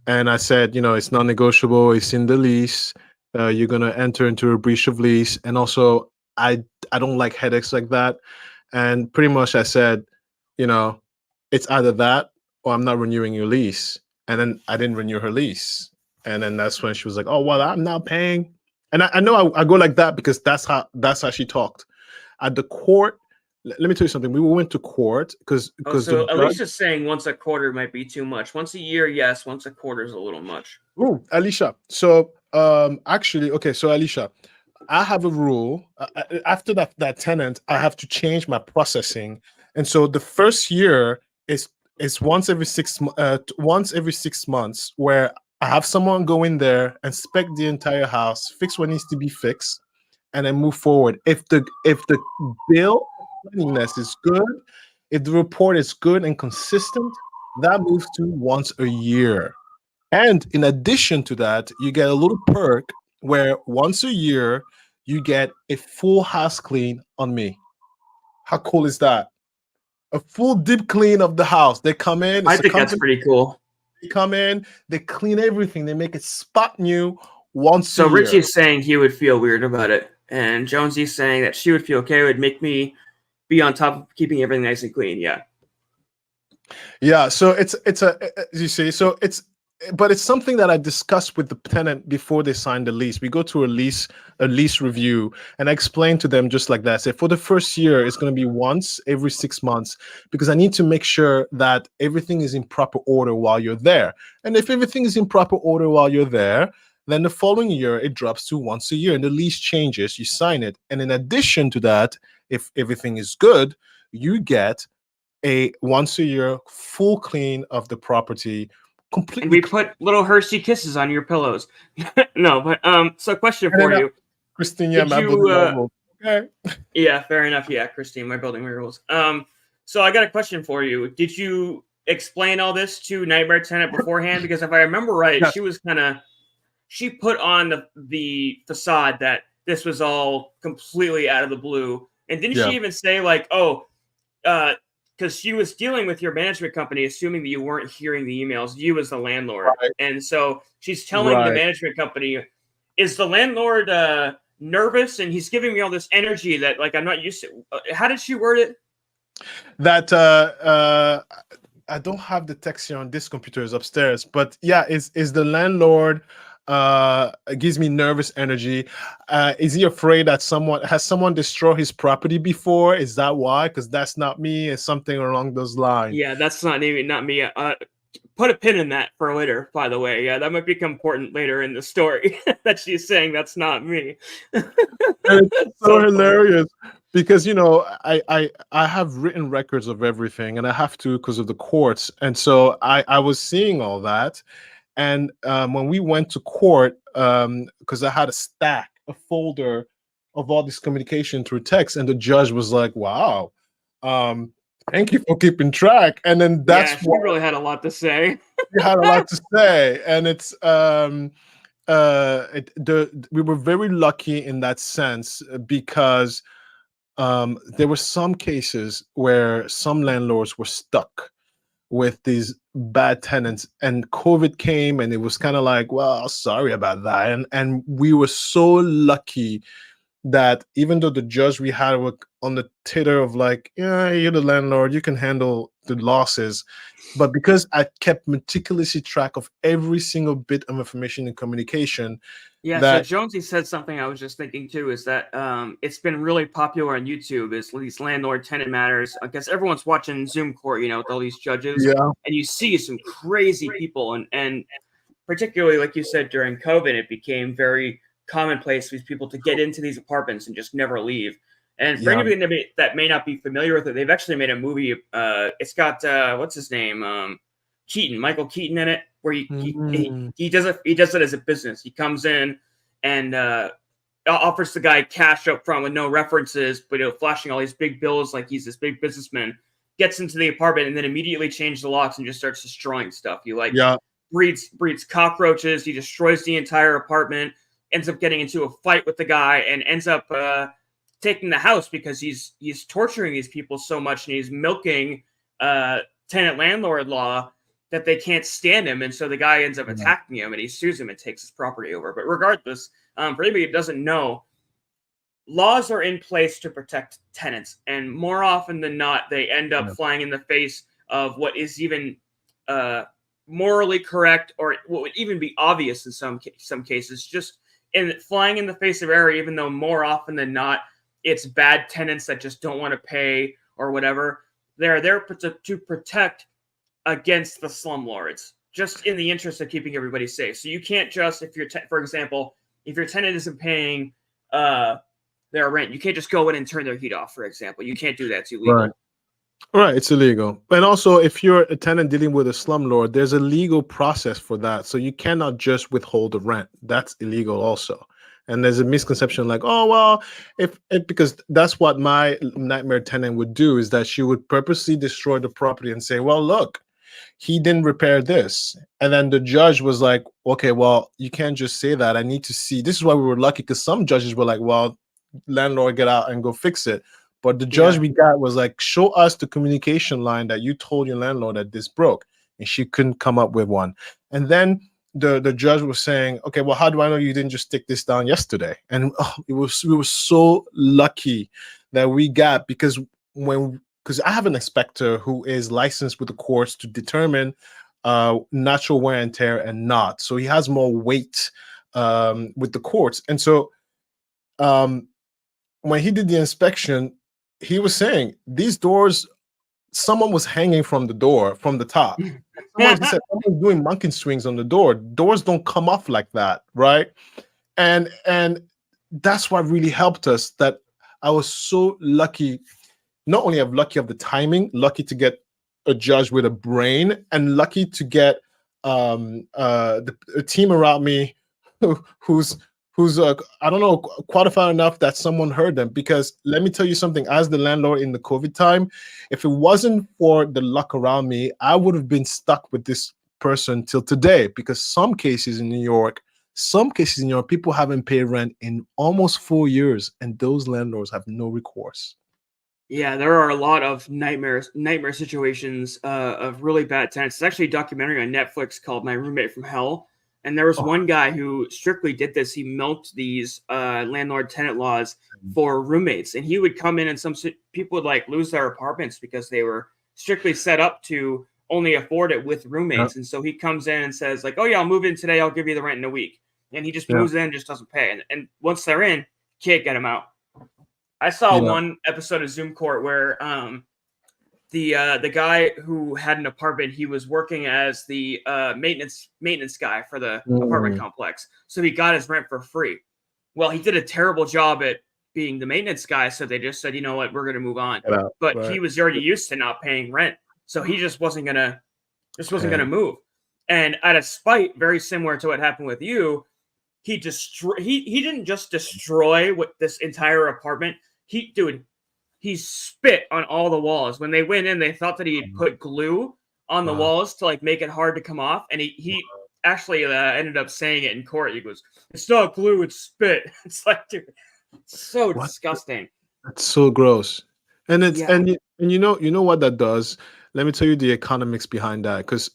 And I said, you know, it's non-negotiable. It's in the lease. You're going to enter into a breach of lease. And also, I don't like headaches like that. And pretty much I said, you know, it's either that or I'm not renewing your lease. And then I didn't renew her lease. And then that's when she was like, "Oh, well, I'm not paying." And I know I go like that because that's how she talked. At the court, let me tell you something. We went to court because so Alicia's saying once a quarter might be too much. Once a year, yes. Once a quarter is a little much. Oh, Alicia. So actually, okay. So Alicia, I have a rule. After that tenant, I have to change my processing, and so the first year is once every 6 months, where I have someone go in there, inspect the entire house, fix what needs to be fixed, and then move forward. If the bill cleanliness is good, if the report is good and consistent, that moves to once a year. And in addition to that, you get a little perk where once a year you get a full house clean on me. How cool is that? A full deep clean of the house. They come in. I think that's pretty cool. They come in, they clean everything, they make it spot new once So a year. Richie's saying he would feel weird about it, and Jonesy's saying that she would feel okay. It would make me be on top of keeping everything nice and clean. Yeah. Yeah, so it's you see, so but it's something that I discussed with the tenant before they signed the lease. We go to a lease review, and I explain to them just like that. I say for the first year, it's going to be once every 6 months because I need to make sure that everything is in proper order while you're there. And if everything is in proper order while you're there, then the following year it drops to once a year, and the lease changes. You sign it, and in addition to that, if everything is good, you get a once a year full clean of the property, completely. And we put little Hershey kisses on your pillows. No, but so question for you, Christine. Yeah, did okay. Yeah, fair enough. Yeah, Christine, my building my rules. So I got a question for you. Did you explain all this to Nightmare Tenant beforehand? Because if I remember right, Yes. she put on the facade that this was all completely out of the blue. And didn't she even say like, oh, because she was dealing with your management company, assuming that you weren't hearing the emails, you as the landlord. Right. And so she's telling the management company, is the landlord nervous? And he's giving me all this energy that like I'm not used to. How did she word it? That I don't have the text here on this computer, is upstairs, but yeah, is the landlord gives me nervous energy. Is he afraid that someone destroyed his property before? Is that why? Because that's not me. It's something along those lines. Yeah, that's not me. Put a pin in that for later, by the way. Yeah, that might become important later in the story that she's saying that's not me. It's so hilarious because I have written records of everything, and I have to because of the courts, and so I was seeing all that. And when we went to court, because I had a folder of all this communication through text, and the judge was like, "Wow, thank you for keeping track." And then that's she really had a lot to say. She had a lot to say, and it's we were very lucky in that sense because there were some cases where some landlords were stuck with these bad tenants, and COVID came, and it was kind of like, well, sorry about that. And we were so lucky that even though the judge we had were on the titter of like, yeah, you're the landlord, you can handle the losses, but because I kept meticulously track of every single bit of information and communication. Yeah, so Jonesy said something I was just thinking too, is that it's been really popular on YouTube, is these landlord-tenant matters. I guess everyone's watching Zoom court, with all these judges, and you see some crazy people, and particularly, like you said, during COVID, it became very commonplace for these people to get into these apartments and just never leave. And for anybody that may not be familiar with it, they've actually made a movie. It's got what's his name, Michael Keaton in it, where he does it as a business. He comes in and offers the guy cash up front with no references, but flashing all these big bills like he's this big businessman. Gets into the apartment and then immediately changes the locks and just starts destroying stuff. He breeds cockroaches. He destroys the entire apartment. Ends up getting into a fight with the guy and ends up taking the house because he's torturing these people so much, and he's milking tenant landlord law that they can't stand him, and so the guy ends up attacking him, and he sues him and takes his property over. But regardless, for anybody who doesn't know, laws are in place to protect tenants, and more often than not, they end up flying in the face of what is even morally correct, or what would even be obvious in some cases, just flying in the face of error, even though more often than not, it's bad tenants that just don't want to pay or whatever. They're there to protect against the slumlords, just in the interest of keeping everybody safe. So you can't just, for example, if your tenant isn't paying their rent, you can't just go in and turn their heat off, for example. You can't do that. It's illegal. Right, it's illegal. And also, if you're a tenant dealing with a slumlord, there's a legal process for that. So you cannot just withhold the rent. That's illegal also. And there's a misconception like, oh, well, because that's what my nightmare tenant would do, is that she would purposely destroy the property and say, well, look, he didn't repair this. And then the judge was like, okay, well, you can't just say that. I need to see. This is why we were lucky, because some judges were like, well, landlord, get out and go fix it. But the judge we got was like, show us the communication line that you told your landlord that this broke. and she couldn't come up with one. And then the judge was saying, okay, well, how do I know you didn't just take this down yesterday? And we were so lucky that we got, because I have an inspector who is licensed with the courts to determine natural wear and tear and not. So he has more weight with the courts. And so when he did the inspection, he was saying these doors, someone was hanging from the door from the top. He said someone's doing monkey swings on the door. Doors don't come off like that, right? And that's what really helped us. That I was so lucky. Not only I'm lucky of the timing, lucky to get a judge with a brain, and lucky to get a team around me who's I don't know, qualified enough that someone heard them. Because let me tell you something, as the landlord in the COVID time, if it wasn't for the luck around me, I would have been stuck with this person till today. Because some cases in New York, people haven't paid rent in almost 4 years, and those landlords have no recourse. Yeah, there are a lot of nightmare situations of really bad tenants. It's actually a documentary on Netflix called My Roommate from Hell. And there was one guy who strictly did this. He milked these landlord-tenant laws for roommates. And he would come in, and some people would like lose their apartments because they were strictly set up to only afford it with roommates. And so he comes in and says like, oh yeah, I'll move in today. I'll give you the rent in a week. And he just moves in, just doesn't pay. And once they're in, can't get them out. I saw one episode of Zoom Court where the guy who had an apartment, he was working as the maintenance guy for the apartment complex. So he got his rent for free. Well, he did a terrible job at being the maintenance guy, so they just said, you know what, we're going to move on. But he was already used to not paying rent, so he just wasn't gonna move. And out of spite, very similar to what happened with you, he didn't just destroy this entire apartment. He spit on all the walls. When they went in, they thought that he had put glue on the walls to like make it hard to come off. And he actually ended up saying it in court. He goes, "It's not glue, it's spit." It's like, dude, it's so disgusting. That's so gross. And it's and you know what that does? Let me tell you the economics behind that, because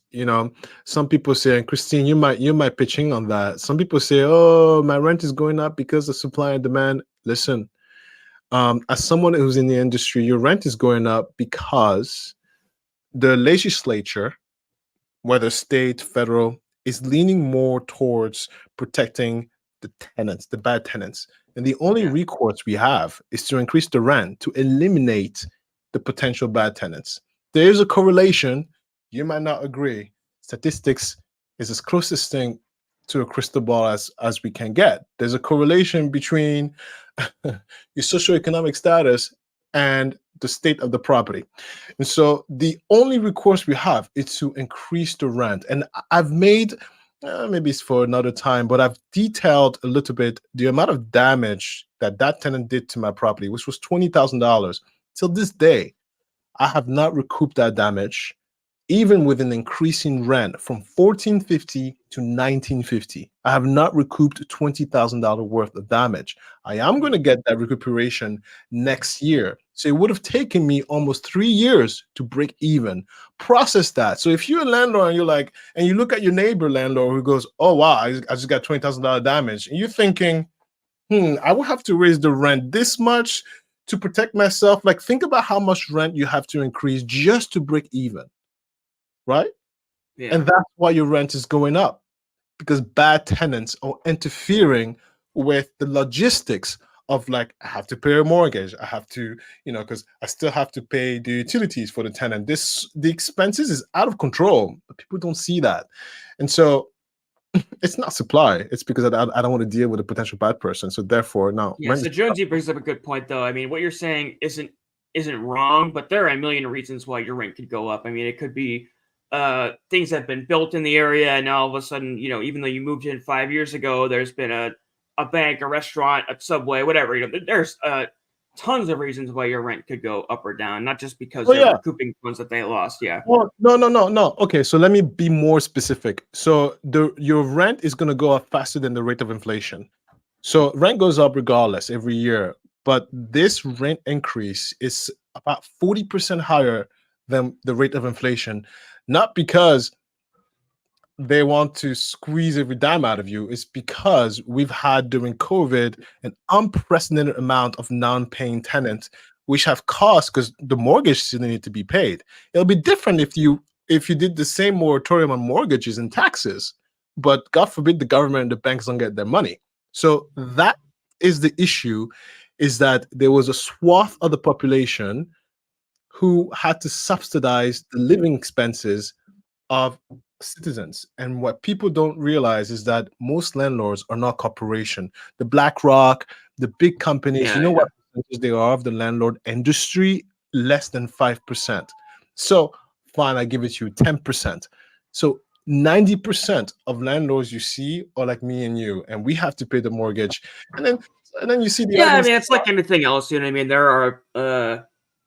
some people say, and Christine, you might pitching on that. Some people say, oh, my rent is going up because of supply and demand. Listen, as someone who's in the industry, your rent is going up because the legislature, whether state, federal, is leaning more towards protecting the tenants, the bad tenants. And the only recourse we have is to increase the rent to eliminate the potential bad tenants. There is a correlation. You might not agree. Statistics is as closest thing to a crystal ball as we can get. There's a correlation between your socioeconomic status and the state of the property. And so the only recourse we have is to increase the rent. And I've made, maybe it's for another time, but I've detailed a little bit the amount of damage that tenant did to my property, which was $20,000. Till this day, I have not recouped that damage, even with an increasing rent from $1,450 to $1,950. I have not recouped $20,000 worth of damage. I am going to get that recuperation next year. So it would have taken me almost 3 years to break even. Process that. So if you're a landlord and you're like, and you look at your neighbor landlord who goes, oh wow, I just got $20,000 damage, and you're thinking, I will have to raise the rent this much to protect myself. Like, think about how much rent you have to increase just to break even, right? Yeah. And that's why your rent is going up, because bad tenants are interfering with the logistics of, like, I have to pay a mortgage. I have to, because I still have to pay the utilities for the tenant. The expenses is out of control, but people don't see that. And so it's not supply. It's because I don't want to deal with a potential bad person. So therefore, no. Yeah. So Jonesy brings up a good point, though. I mean, what you're saying isn't wrong, but there are a million reasons why your rent could go up. I mean, it could be things that have been built in the area, and now all of a sudden, even though you moved in 5 years ago, there's been a bank, a restaurant, a Subway, whatever. There's tons of reasons why your rent could go up or down, not just because they're recouping funds that they lost. Yeah. Well, no. Okay, so let me be more specific. So your rent is going to go up faster than the rate of inflation. So rent goes up regardless every year, but this rent increase is about 40% higher than the rate of inflation. not because they want to squeeze every dime out of you. It's because we've had during COVID an unprecedented amount of non-paying tenants, which have costs because the mortgage still need to be paid. It'll be different if you did the same moratorium on mortgages and taxes, but God forbid the government and the banks don't get their money. So that is the issue, is that there was a swath of the population who had to subsidize the living expenses of citizens. And what people don't realize is that most landlords are not corporation. The BlackRock, the big companies, what percentage they are of the landlord industry? Less than 5%. So fine, I give it to you 10%. So 90% of landlords you see are like me and you, and we have to pay the mortgage. And then you see the I mean, it's like anything else. You know what I mean? There are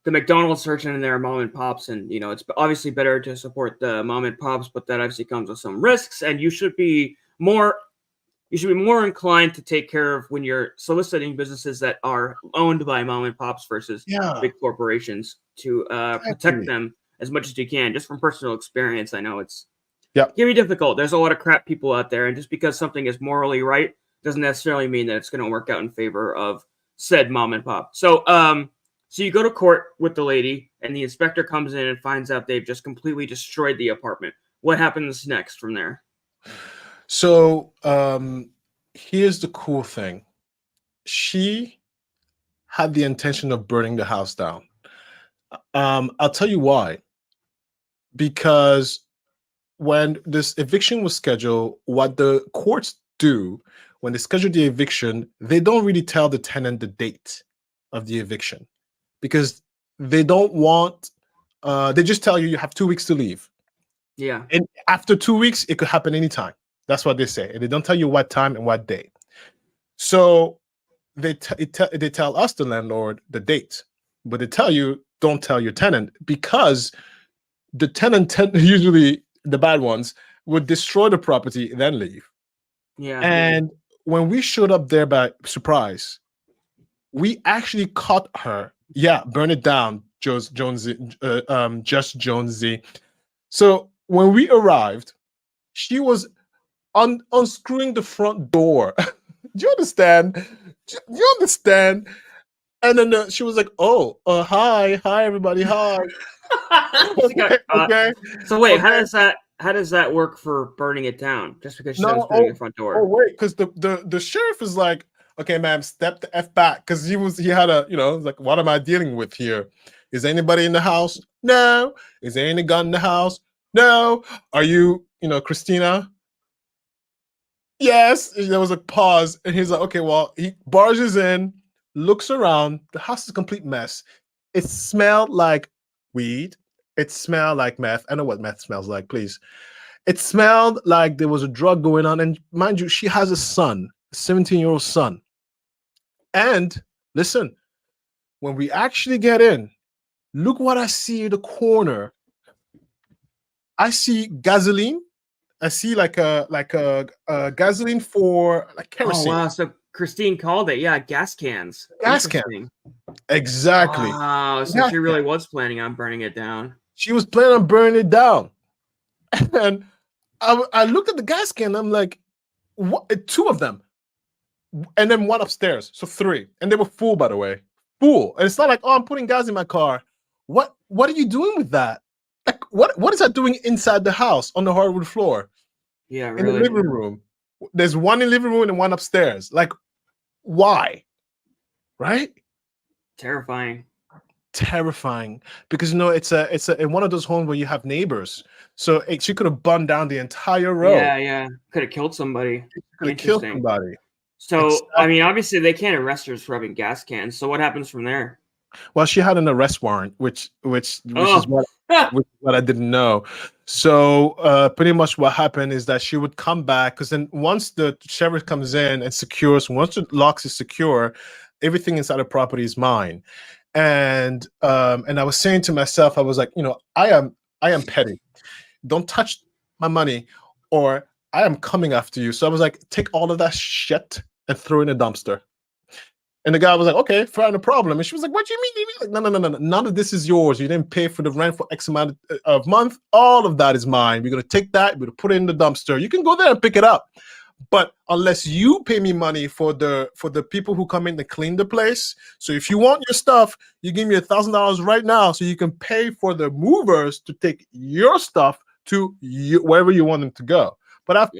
the McDonald's searching in their mom and pops, and it's obviously better to support the mom and pops, but that obviously comes with some risks, and you should be more inclined to take care of when you're soliciting businesses that are owned by mom and pops versus big corporations to protect them as much as you can. Just from personal experience, I know it's can be difficult. There's a lot of crap people out there, and just because something is morally right doesn't necessarily mean that it's going to work out in favor of said mom and pop. So, so you go to court with the lady, and the inspector comes in and finds out they've just completely destroyed the apartment. What happens next from there? So, here's the cool thing. She had the intention of burning the house down. I'll tell you why. Because when this eviction was scheduled, what the courts do when they schedule the eviction, they don't really tell the tenant the date of the eviction, because they don't want, they just tell you have 2 weeks to leave. Yeah. And after 2 weeks, it could happen anytime. That's what they say. And they don't tell you what time and what day. So they tell us, the landlord, the date, but they tell you, don't tell your tenant, because the tenant usually the bad ones would destroy the property and then leave. Yeah. And when we showed up there by surprise, we actually caught her. Yeah, burn it down, Just Jonesy. So when we arrived, she was unscrewing the front door. Do you understand? Do you understand? And then she was like, "Oh, hi, everybody, hi." Okay. So wait, how does that work for burning it down? Just because she's unscrewing the front door? Oh wait, because the sheriff is like, "Okay, ma'am, step the F back," because he had a like, what am I dealing with here? Is anybody in the house? No. Is there any gun in the house? No. Are you Christina? Yes. There was a pause, and he's like, "Okay, well," he barges in, looks around. The house is a complete mess. It smelled like weed. It smelled like meth. I know what meth smells like, please. It smelled like there was a drug going on. And mind you, she has a son, a 17-year-old son. And listen, when we actually get in, look what I see in the corner. I see gasoline. I see like a gasoline for like kerosene. Oh wow! So Christine called it. Yeah, gas cans. Gas can. Exactly. Wow. So she really was planning on burning it down. She was planning on burning it down. And I looked at the gas can. I'm like, what? 2 of them. And then 1 upstairs. So 3. And they were full, by the way. Full. And it's not like, oh, I'm putting gas in my car. What are you doing with that? Like, what is that doing inside the house on the hardwood floor? Yeah, really. In the living room. There's 1 in the living room and 1 upstairs. Like, why? Right? Terrifying. Because it's in one of those homes where you have neighbors. So she could have burned down the entire row. Yeah. Could have killed somebody. Could have killed somebody. So I mean, obviously they can't arrest her for rubbing gas cans. So what happens from there? Well, she had an arrest warrant, which is what I didn't know. So pretty much what happened is that she would come back, because then once the sheriff comes in and secures, once the locks is secure, everything inside the property is mine. And I was saying to myself, I was like, I am petty. Don't touch my money, or I am coming after you. So I was like, take all of that shit and throw in a dumpster. And the guy was like, okay, fine, no problem. And she was like, what do you mean? Like, no. None of this is yours. You didn't pay for the rent for X amount of month. All of that is mine. We're going to take that. We're going to put it in the dumpster. You can go there and pick it up. But unless you pay me money for the people who come in to clean the place. So if you want your stuff, you give me $1,000 right now so you can pay for the movers to take your stuff to wherever you want them to go. But I've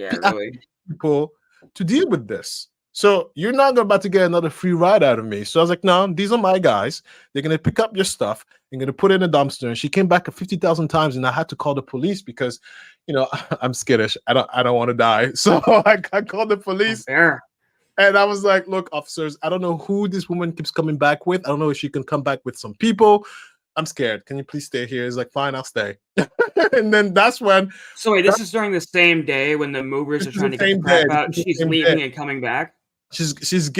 people to deal with this. So you're not about to get another free ride out of me. So I was like, no, these are my guys. They're going to pick up your stuff. They're going to put it in a dumpster. And she came back 50,000 times, and I had to call the police because, you know, I'm skittish. I don't want to die. So I called the police. Fair. And I was like, look, officers, I don't know who this woman keeps coming back with. I don't know if she can come back with some people. I'm scared. Can you please stay here? It's like, fine, I'll stay. And then that's when. So wait, this is during the same day when the movers are trying to get the crap out. She's leaving and coming back. She's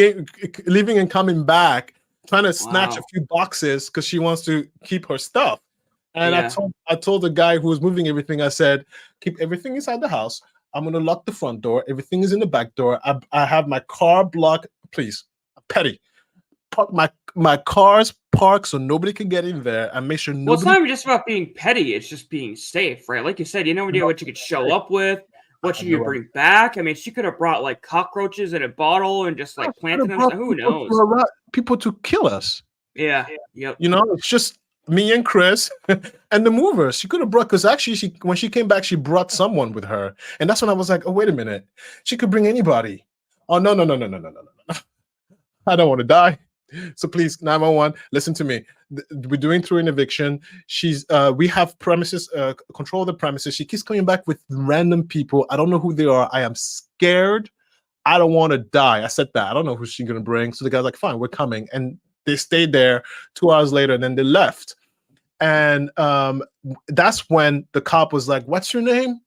leaving and coming back, trying to snatch a few boxes because she wants to keep her stuff. And I told the guy who was moving everything, I said, keep everything inside the house. I'm going to lock the front door. Everything is in the back door. I have my car blocked. Please, petty. Park my cars parked so nobody can get in there and make sure nobody. Well, it's not even just about being petty. It's just being safe, right? Like you said, you never knew what you could show up with. What you could bring back? I mean, she could have brought like cockroaches in a bottle and just like planted them. Who knows? People to kill us. Yeah. Yep. You know, it's just me and Chris and the movers. She could have brought, because actually, when she came back, she brought someone with her, and that's when I was like, oh, wait a minute, she could bring anybody. Oh no. I don't want to die. So please, 911, listen to me. We're doing through an eviction. We have premises, control of the premises. She keeps coming back with random people. I don't know who they are. I am scared. I don't want to die. I said that. I don't know who she's going to bring. So the guy's like, fine, we're coming. And they stayed there 2 hours later, and then they left. And that's when the cop was like, what's your name?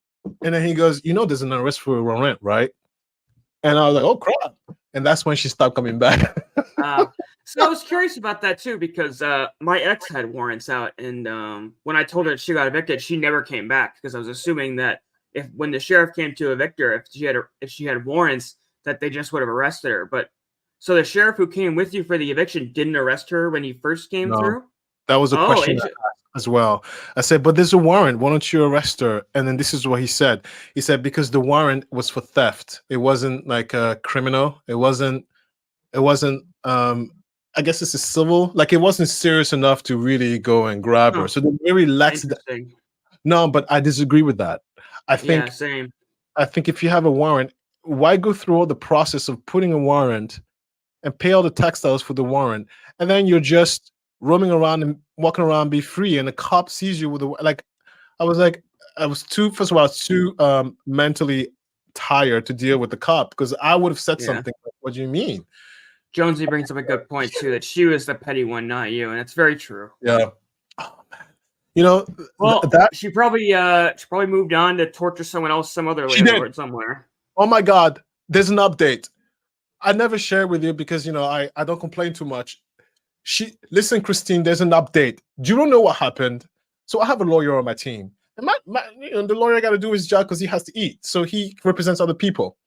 And then he goes, you know, there's an arrest for warrant, right? And I was like, oh, crap. And that's when she stopped coming back. So I was curious about that too, because my ex had warrants out, and when I told her she got evicted, she never came back because I was assuming that when the sheriff came to evict her, if she had warrants, that they just would have arrested her. But so the sheriff who came with you for the eviction didn't arrest her when he first came through? That was a question I asked as well. I said, but there's a warrant. Why don't you arrest her? And then this is what he said. He said, because the warrant was for theft. It wasn't like a criminal. It wasn't I guess it's a civil, like it wasn't serious enough to really go and grab her. So they very lax. No, but I disagree with that. I think same. I think if you have a warrant, why go through all the process of putting a warrant and pay all the textiles for the warrant, and then you're just roaming around and walking around, be free, and the cop sees you with I was too mentally tired to deal with the cop, because I would have said something like, what do you mean? Jonesy brings up a good point too, that she was the petty one, not you, and it's very true. Yeah. Oh man. You know, well, she probably moved on to torture someone else, some other landlord somewhere. Oh my God, there's an update. I never share with you because I don't complain too much. Listen, Christine, there's an update. You don't know what happened. So I have a lawyer on my team, and the lawyer got to do his job because he has to eat. So he represents other people,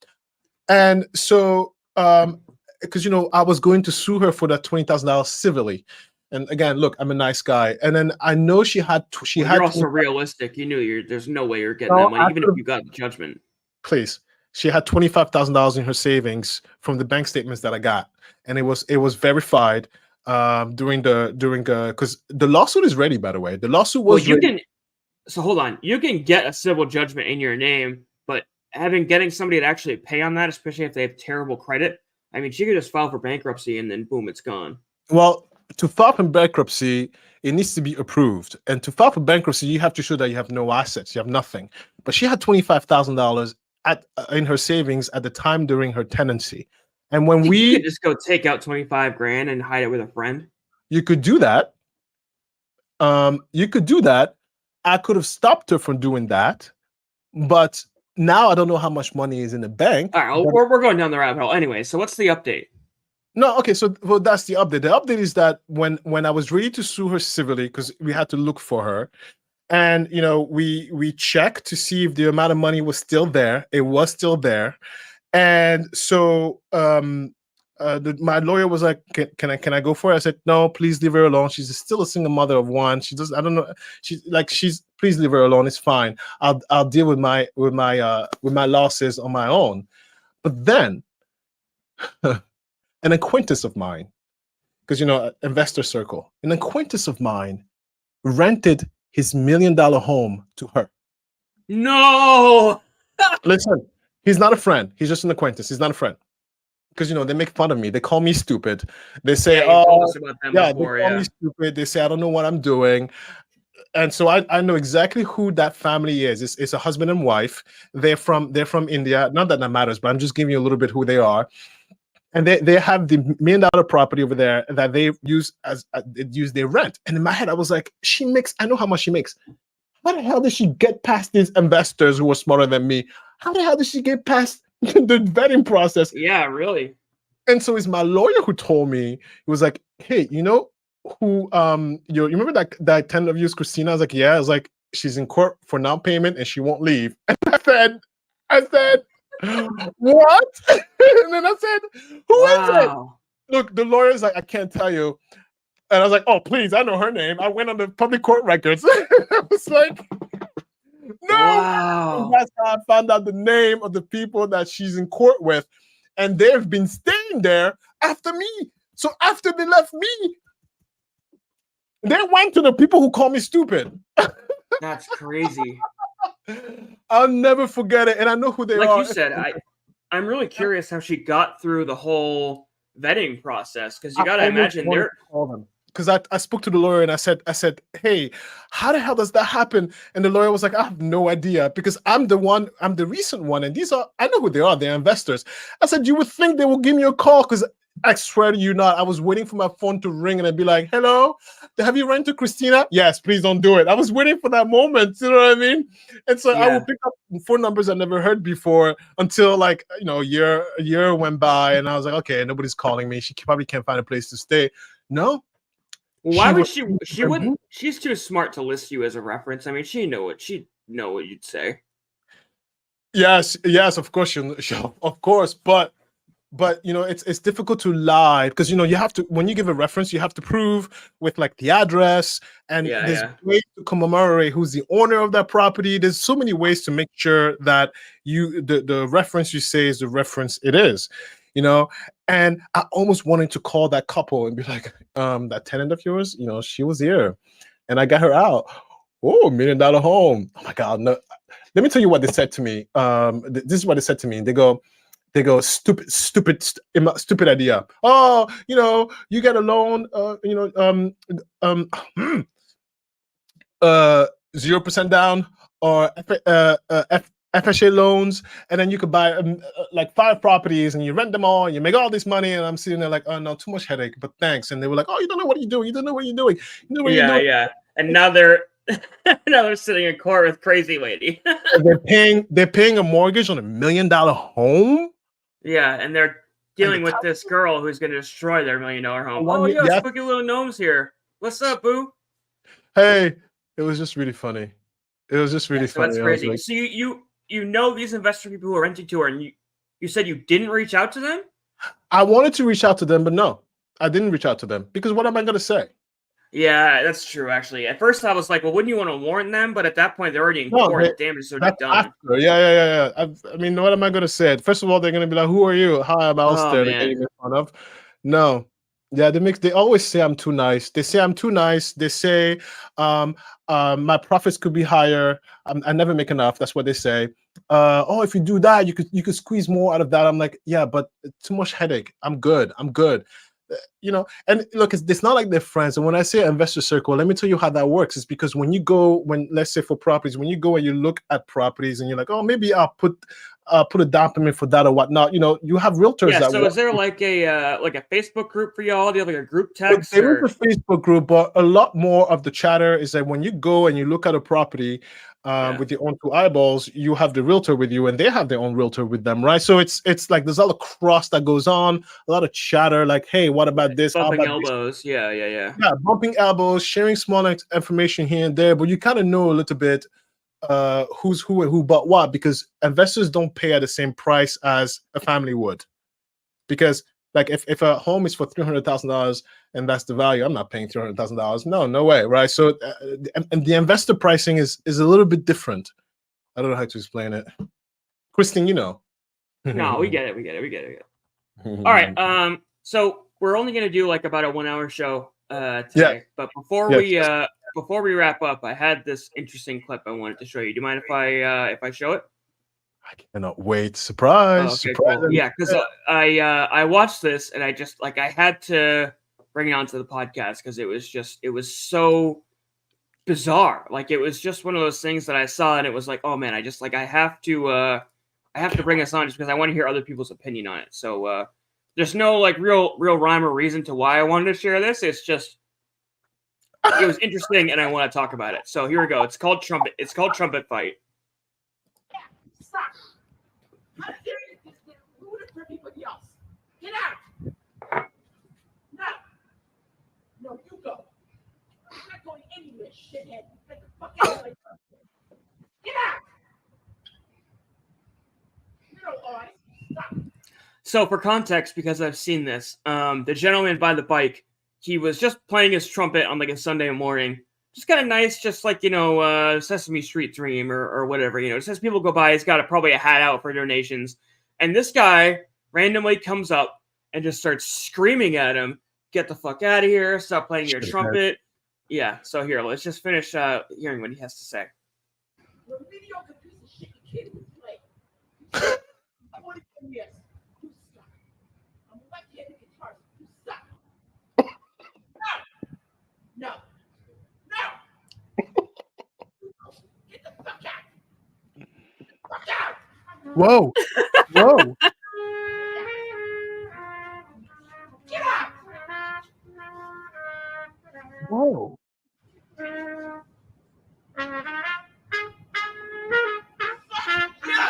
and so because I was going to sue her for that $20,000 civilly. And again, look, I'm a nice guy. And then I know she had. You're also realistic. You knew there's no way you're getting that money, even if you got the judgment. Please, she had $25,000 in her savings from the bank statements that I got, and it was verified during because the lawsuit is ready. By the way, the lawsuit was. So hold on, you can get a civil judgment in your name, but getting somebody to actually pay on that, especially if they have terrible credit. I mean, she could just file for bankruptcy and then boom, it's gone. Well, to file for bankruptcy, it needs to be approved. And to file for bankruptcy, you have to show that you have no assets, you have nothing. But she had $25,000 in her savings at the time during her tenancy. And when you could just go take out $25,000 and hide it with a friend. You could do that. I could have stopped her from doing that, but now I don't know how much money is in the bank. All right, we're going down the rabbit hole anyway. So what's the update? No, okay. So that's the update. The update is that when I was ready to sue her civilly, because we had to look for her, and we checked to see if the amount of money was still there. It was still there, and so my lawyer was like, can I go for it? I said, no, please leave her alone. She's still a single mother of one. She does, I don't know. Please leave her alone. It's fine. I'll deal with my losses on my own. But then an acquaintance of mine, because investor circle, an acquaintance of mine rented his $1 million home to her. No. Listen, he's not a friend. He's just an acquaintance. He's not a friend. Because they make fun of me. They call me stupid. They say, Yeah, you told us about them before, they call me stupid. They say I don't know what I'm doing. And so I know exactly who that family is. It's a husband and wife. They're from India. Not that matters, but I'm just giving you a little bit who they are. And they have the $1 million property over there that they use their rent. And in my head, I was like, I know how much she makes. How the hell did she get past these investors who are smarter than me? How the hell did she get past the vetting process? Yeah, really. And so it's my lawyer who told me. He was like, hey, you know who you remember that tenant of yours, Christina? I was like, yeah. I was like, she's in court for non-payment and she won't leave. And I said what? And then I said, who is it? Look, the lawyer's like, I can't tell you. And I was like, oh, please, I know her name. I went on the public court records. I was like, no. Wow. And that's how I found out the name of the people that she's in court with. And they've been staying there after me. So after they left me, they went to the people who call me stupid. That's crazy. I'll never forget it. And I know who they are. Like you said, I'm really curious how she got through the whole vetting process, because you got to imagine they're... Because I spoke to the lawyer and I said, hey, how the hell does that happen? And the lawyer was like, I have no idea, because I'm the recent one. And I know who they are. They're investors. I said, you would think they will give me a call, because I swear to you not, I was waiting for my phone to ring and I'd be like, hello, have you rented Christina? Yes, please don't do it. I was waiting for that moment. You know what I mean? And so I would pick up phone numbers I never heard before until a year went by and I was like, okay, nobody's calling me. She probably can't find a place to stay. No. Why would she wouldn't, she's too smart to list you as a reference. I mean, she'd know what you'd say. Yes, of course, of course, but it's difficult to lie, because you have to, when you give a reference, you have to prove with like the address, and there's ways to commemorate who's the owner of that property. There's so many ways to make sure that the reference you say is the reference it is. And I almost wanted to call that couple and be like, that tenant of yours, she was here and I got her out. Oh, $1 million home. Oh my God. No. Let me tell you what they said to me. This is what they said to me. They go, stupid idea. Oh, you get a loan, 0% down, or FHA loans, and then you could buy like 5 properties and you rent them all and you make all this money. And I'm sitting there like, oh no, too much headache, but thanks. And they were like, oh, you don't know what you're doing. You don't know what you're doing. You know what you're doing. Yeah. And now they're sitting in court with crazy lady. they're paying a mortgage on $1 million home. Yeah, and they're dealing with this girl who's going to destroy their $1 million home. Oh yeah, spooky little gnomes here. What's up, boo? Hey, it was just really funny. It was just really funny. That's crazy. Like, so you know these investor people who are renting to her, and you said you didn't reach out to them? I wanted to reach out to them, but no, I didn't reach out to them, because what am I going to say? Yeah, that's true, actually. At first, I was like, well, wouldn't you want to warn them? But at that point, they're already in court. The damage is already done. After. Yeah. I mean, what am I going to say? First of all, they're going to be like, who are you? Hi, I'm Alistair. They're getting in front of. No. Yeah, they always say I'm too nice. They say I'm too nice. They say my profits could be higher. I never make enough. That's what they say. Oh, if you do that, you could squeeze more out of that. I'm like, yeah, but too much headache. I'm good. And look, it's not like they're friends. And when I say investor circle, let me tell you how that works. It's because let's say for properties, when you go and you look at properties and you're like, oh, maybe I'll put a down payment for that or whatnot. You have realtors. Yeah. So is there like a Facebook group for y'all? Do you have like a group text? There is a Facebook group, but a lot more of the chatter is that when you go and you look at a property with your own 2 eyeballs, you have the realtor with you and they have their own realtor with them, right? So it's like there's a lot of cross that goes on, a lot of chatter, like, hey, what about this? Bumping elbows. Yeah. Yeah, bumping elbows, sharing small information here and there, but you kind of know a little bit who's who and who bought what, because investors don't pay at the same price as a family would, because Like if a home is for $300,000 and that's the value, I'm not paying $300,000. No way, right? So and the investor pricing is a little bit different. I don't know how to explain it. Christine, you know. No, we get it. All right. So we're only gonna do like about a 1 hour show today. Yeah. But before we wrap up, I had this interesting clip I wanted to show you. Do you mind if I show it? I cannot wait. Surprise. Oh, okay, surprise. cool. Yeah, because I watched this and I just I had to bring it onto the podcast because it was so bizarre. Like it was just one of those things that I saw and it was like, oh man, I have to bring this on just because I want to hear other people's opinion on it. So there's no like real rhyme or reason to why I wanted to share this. It's just it was interesting and I want to talk about it. So here we go. It's called Trumpet. It's called Trumpet Fight. Stop. How dare you just get rooted for everybody else? Get out. No, you go. I'm not going anywhere, shithead. Get the fuck out of my Get out. No, Art. Stop. So for context, because I've seen this, the gentleman by the bike, he was just playing his trumpet on like a Sunday morning. Just kind of nice, just like, Sesame Street Dream or whatever, just as people go by, he's got probably a hat out for donations. And this guy randomly comes up and just starts screaming at him, get the fuck out of here, stop playing your trumpet. Yeah, so here, let's just finish hearing what he has to say. You're a mediocre piece of shit you can't even play. I want to give yes. You suck. I'm a left-handed guitarist. You suck. No. Get the fuck out. Fuck out. Whoa. Whoa. Get out. Whoa. No.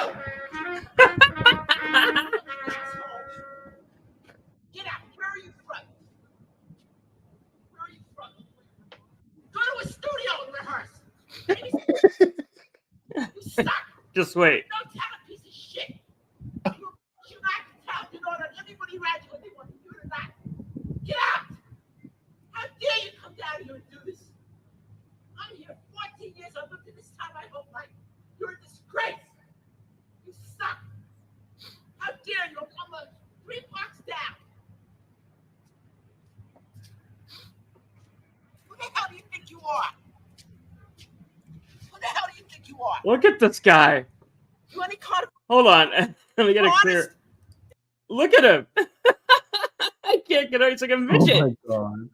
Get out. Where are you from? Go to a studio and rehearse. You suck. Just wait. Don't tell a piece of shit. You not tell you know that everybody around you what they want to do tonight. Get out. How dare you come down here and do this? I'm here 14 years. I've lived in this town my whole life. You're a disgrace. You suck. How dare you? I'm 3 blocks down. Who the hell do you think you are? Who the hell do you think you are? Look at this guy. You any kind of Hold on. Let me get it honest? clear. Look at him. I can't get out. He's like a midget. Oh my God.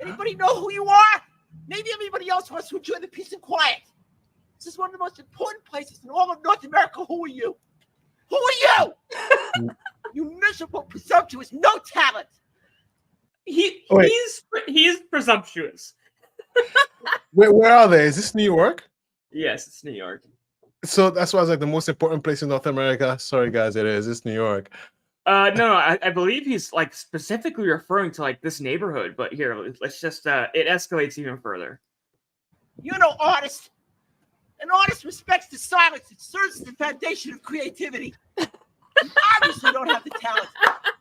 Anybody know who you are? Maybe everybody else wants to enjoy the peace and quiet. This is one of the most important places in all of North America. Who are you? Who are you? You miserable, presumptuous, no talent. Wait. He's presumptuous. Where are they? Is this New York? Yes, it's New York. So that's why it's like the most important place in North America. Sorry, guys, it is. It's New York. No, I believe he's like specifically referring to like this neighborhood. But here, let's just it escalates even further. You're no artist. An artist respects the silence. It serves as the foundation of creativity. You obviously don't have the talent.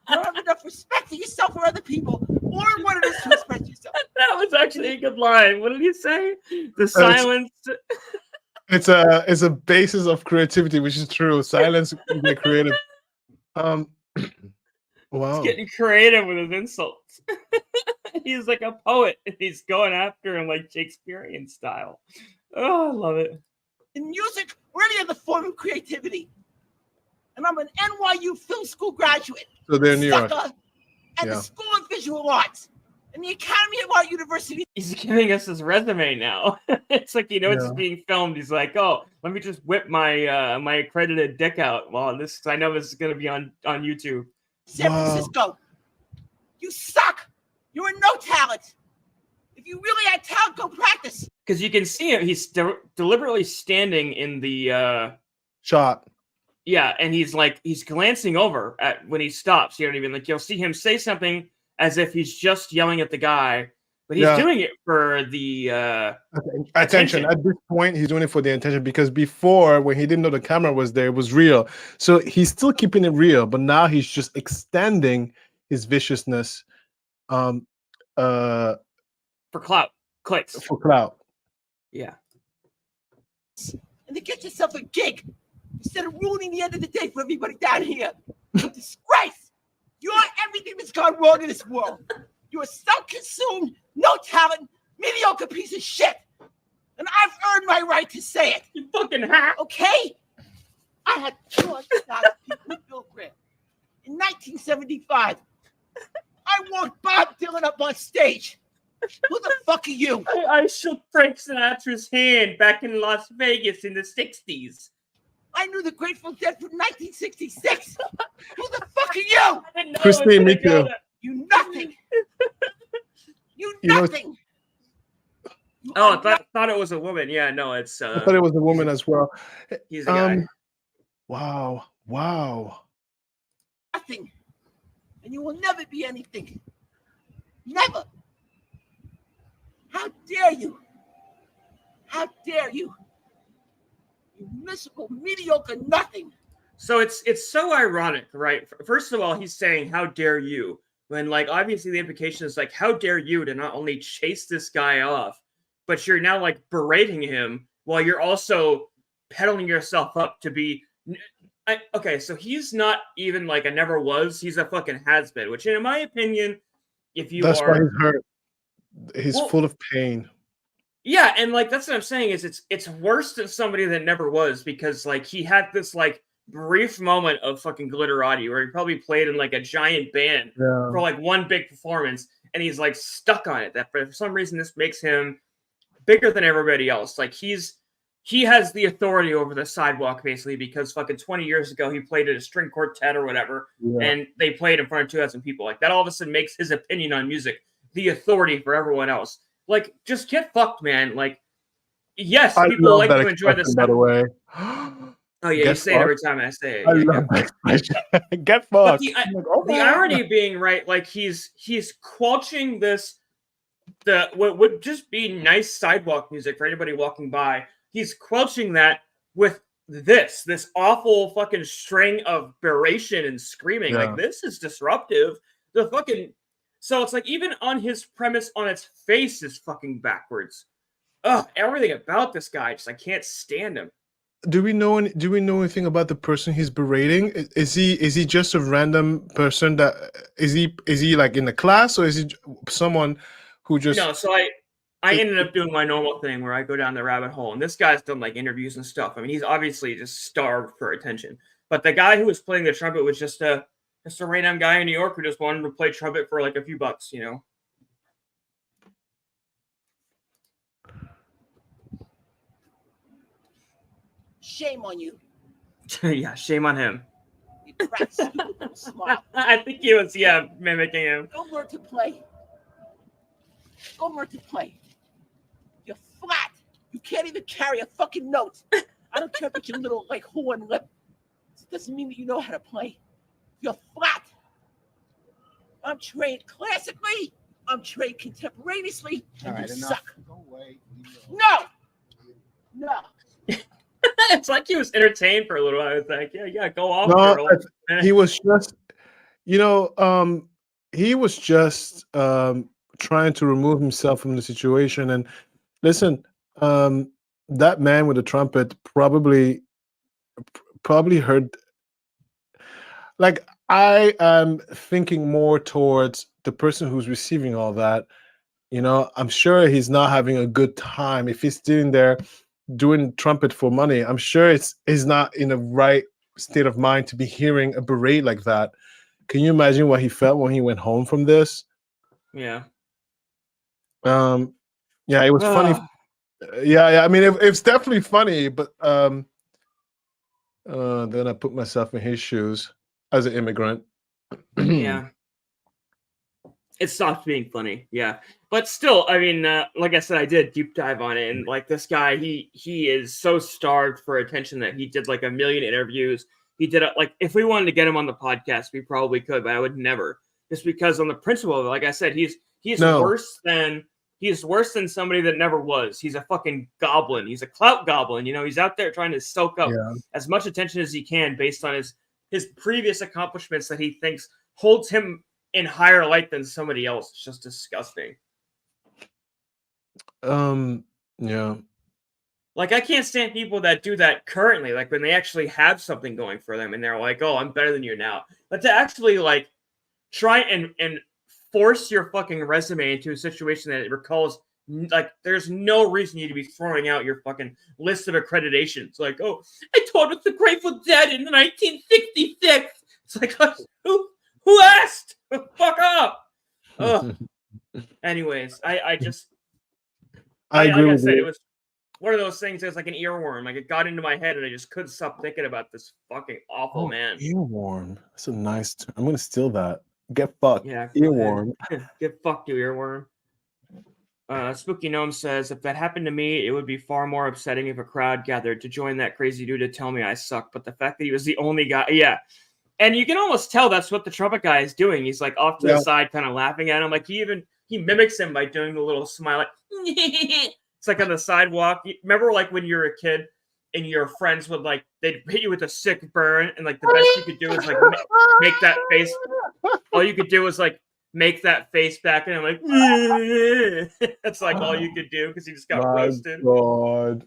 You don't have enough respect for yourself or other people, or what it is to respect yourself. That was actually a good line. What did he say? The silence. It's a basis of creativity, which is true. Silence can be creative. Wow. He's getting creative with his insults. He's like a poet, and he's going after him like Shakespearean style. Oh, I love it. In music, we're any other form of creativity. And I'm an NYU film school graduate. So they're in New York. Sucker, at Yeah. the School of Visual Arts and the Academy of Art University. He's giving us his resume now. It's like, it's Yeah. being filmed. He's like, oh, let me just whip my my accredited dick out while this, I know this is going to be on YouTube. San Wow. Francisco. You suck. You're a no talent. If you really had talent, go practice. Because you can see him. He's deliberately standing in the Shot. yeah, and he's glancing over at when he stops. You know what I mean? Like you'll see him say something as if he's just yelling at the guy, but he's Yeah. doing it for the Attention. At this point, he's doing it for the attention because before, when he didn't know the camera was there, it was real. So he's still keeping it real, but now he's just extending his viciousness, for clicks. for clout. Yeah. And to get yourself a gig instead of ruining the end of the day for everybody down here. Disgrace! You're everything that's gone wrong in this world. You're a self-consumed, no talent, mediocre piece of shit. And I've earned my right to say it. You fucking hack. Okay? I had 200,000 people with Bill Graham. In 1975, I walked Bob Dylan up on stage. Who the fuck are you? I shook Frank Sinatra's hand back in Las Vegas in the 60s. I knew the Grateful Dead from 1966. Who the fuck are you? I didn't know Christine, me too. You nothing. You You know, nothing. You Oh, are I thought it was a woman. Yeah, no, it's I thought it was a woman as well. he's a guy. Wow. nothing. And you will never be anything. Never. How dare you? How dare you? You miserable, mediocre nothing. So it's so ironic, right? First of all, he's saying, "How dare you?" When, like, obviously the implication is like, "How dare you to not only chase this guy off, but you're now like berating him while you're also peddling yourself up to be." Okay, so he's not even like a never was. He's a fucking has been. Which, in my opinion, if you That's are, why he's hurt. He's full of pain. yeah, and like that's what I'm saying is it's worse than somebody that never was, because like he had this like brief moment of fucking glitterati where he probably played in like a giant band for like one big performance, and he's like stuck on it. That for some reason this makes him bigger than everybody else. Like he has the authority over the sidewalk basically because fucking 20 years ago he played at a string quartet or whatever, and they played in front of 2,000 people. Like that all of a sudden makes his opinion on music the authority for everyone else. Like, just get fucked, man. Like, yes, people like to enjoy this. By the way. Oh yeah, you say it every time I say it. I love that expression. Get fucked. The irony being, right, like he's squelching what would just be nice sidewalk music for anybody walking by. He's squelching that with this awful fucking string of beration and screaming. Like, this is disruptive. So it's like, even on his premise on its face is fucking backwards. Ugh, everything about this guy, I can't stand him. Do we know anything about the person he's berating? Is he just a random person that is he like in the class, or is he someone who just No, so I ended up doing my normal thing where I go down the rabbit hole, and this guy's done like interviews and stuff. I mean, he's obviously just starved for attention. But the guy who was playing the trumpet was just a random guy in New York who just wanted to play trumpet for like a few bucks, you know? Shame on you. Yeah, shame on him. You crack stupid little smile. I think he was, mimicking him. Go learn to play. Go learn to play. You're flat. You can't even carry a fucking note. I don't care about your little like horn lip. It doesn't mean that you know how to play. You're flat. I'm trained classically. I'm trained contemporaneously. All right, you enough. suck. Go away. No. It's like he was entertained for a little while. I was like, yeah, go off, No, girl. he was just, he was just trying to remove himself from the situation. And listen, that man with the trumpet probably heard. Like, I am thinking more towards the person who's receiving all that. I'm sure he's not having a good time if he's sitting there doing trumpet for money. I'm sure he's not in the right state of mind to be hearing a berate like that. Can you imagine what he felt when he went home from this? Yeah. Yeah, it was funny. Yeah. I mean, it's definitely funny, but then I put myself in his shoes as an immigrant. Yeah. It stopped being funny, yeah. But still, I mean, like I said, I did deep dive on it, and like this guy, he is so starved for attention that he did like 1 million interviews. He did it like, if we wanted to get him on the podcast, we probably could, but I would never, just because on the principle of it, like I said, he's worse than somebody that never was. He's a fucking goblin. He's a clout goblin. He's out there trying to soak up as much attention as he can based on his previous accomplishments that he thinks holds him in higher light than somebody else. It's just disgusting. Yeah. Like, I can't stand people that do that currently, like when they actually have something going for them and they're like, oh, I'm better than you now. But to actually like try and force your fucking resume into a situation that it recalls, like, there's no reason you to be throwing out your fucking list of accreditations. Like, oh, I taught with the Grateful Dead in 1966. It's like, who asked? Fuck up. Ugh. Anyways, I just, I agree like I with said, you. it was one of those things that's like an earworm. Like, it got into my head and I just couldn't stop thinking about this fucking awful man. Earworm. That's a nice term. I'm gonna steal that. Get fucked. Yeah, Earworm. get fucked, you earworm. Spooky Gnome says, if that happened to me, it would be far more upsetting if a crowd gathered to join that crazy dude to tell me I suck. But the fact that he was the only guy, yeah. And you can almost tell that's what the trumpet guy is doing. He's like off to the side, kind of laughing at him. Like he mimics him by doing the little smile, like it's like on the sidewalk. Remember, like when you were a kid and your friends would like they'd hit you with a sick burn, and like the best you could do is like make that face. All you could do was like make that face back, and I'm like, that's like all you could do because he just got roasted. God.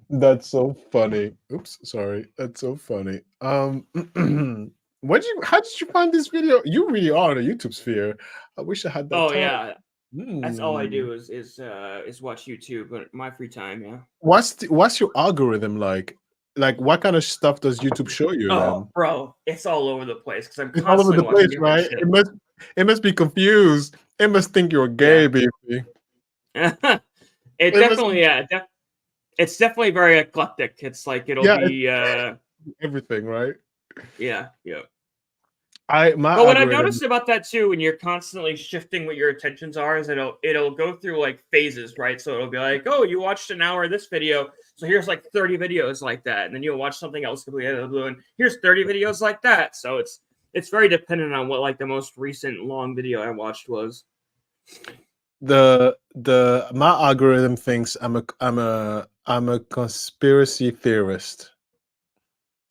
That's so funny. Oops, sorry. That's so funny. How did you find this video? You really are in the YouTube sphere. I wish I had that. Oh time. yeah. That's all I do is watch YouTube, but my free time, yeah. What's your algorithm like? Like, what kind of stuff does YouTube show you? Oh, bro, it's all over the place because I'm it's all over constantly the place, watching right? shit. It must be confused. It must think you're gay, baby. It's definitely very eclectic. It's like it'll be everything, right? Yeah. But what I've noticed about that too, when you're constantly shifting what your attentions are, is it'll go through like phases, right? So it'll be like, oh, you watched an hour of this video, so here's like 30 videos like that, and then you'll watch something else completely out of the blue, and here's 30 videos like that. So it's very dependent on what like the most recent long video I watched was. My algorithm thinks I'm a conspiracy theorist.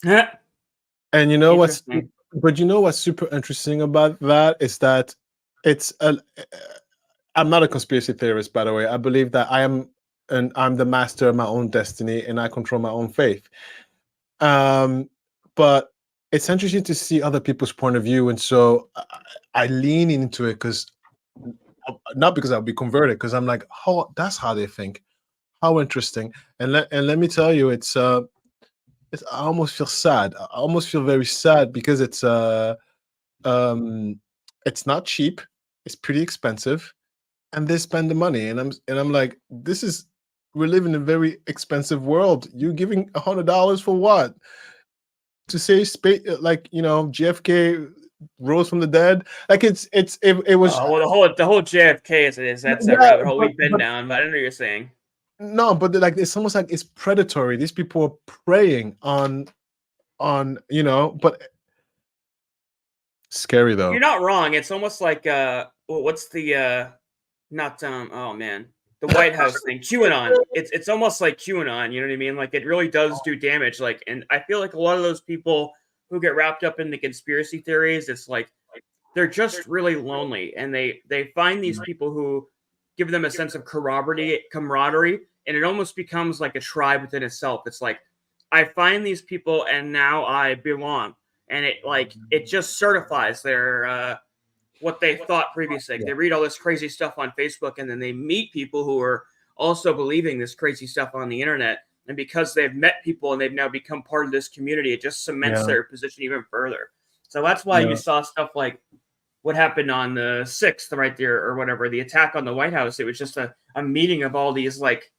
And you know what's super interesting about that is that I'm not a conspiracy theorist, by the way. I believe that I'm the master of my own destiny and I control my own fate. But it's interesting to see other people's point of view, and so I lean into it not because I'll be converted, because I'm like, oh, that's how they think. How interesting. And let me tell you, I almost feel sad. I almost feel very sad because it's not cheap. It's pretty expensive, and they spend the money. And I'm like, we live in a very expensive world. You giving $100 for what? To say like, JFK rose from the dead. Like it was. Well, the whole JFK that's that rabbit hole we've been down. But I don't know what you're saying. No, but like it's almost like it's predatory. These people are preying on but scary though. You're not wrong. It's almost like what's the oh man, the White House thing, QAnon. It's almost like QAnon. You know what I mean? Like it really does do damage. Like, and I feel like a lot of those people who get wrapped up in the conspiracy theories, it's like they're just really lonely, and they find these people who give them a sense of camaraderie, and it almost becomes like a tribe within itself. It's like, I find these people and now I belong. And it just certifies their what they thought previously. They read all this crazy stuff on Facebook, and then they meet people who are also believing this crazy stuff on the internet. And because they've met people and they've now become part of this community, it just cements their position even further. So that's why you saw stuff like what happened on the 6th right there, or whatever, the attack on the White House. It was just a meeting of all these like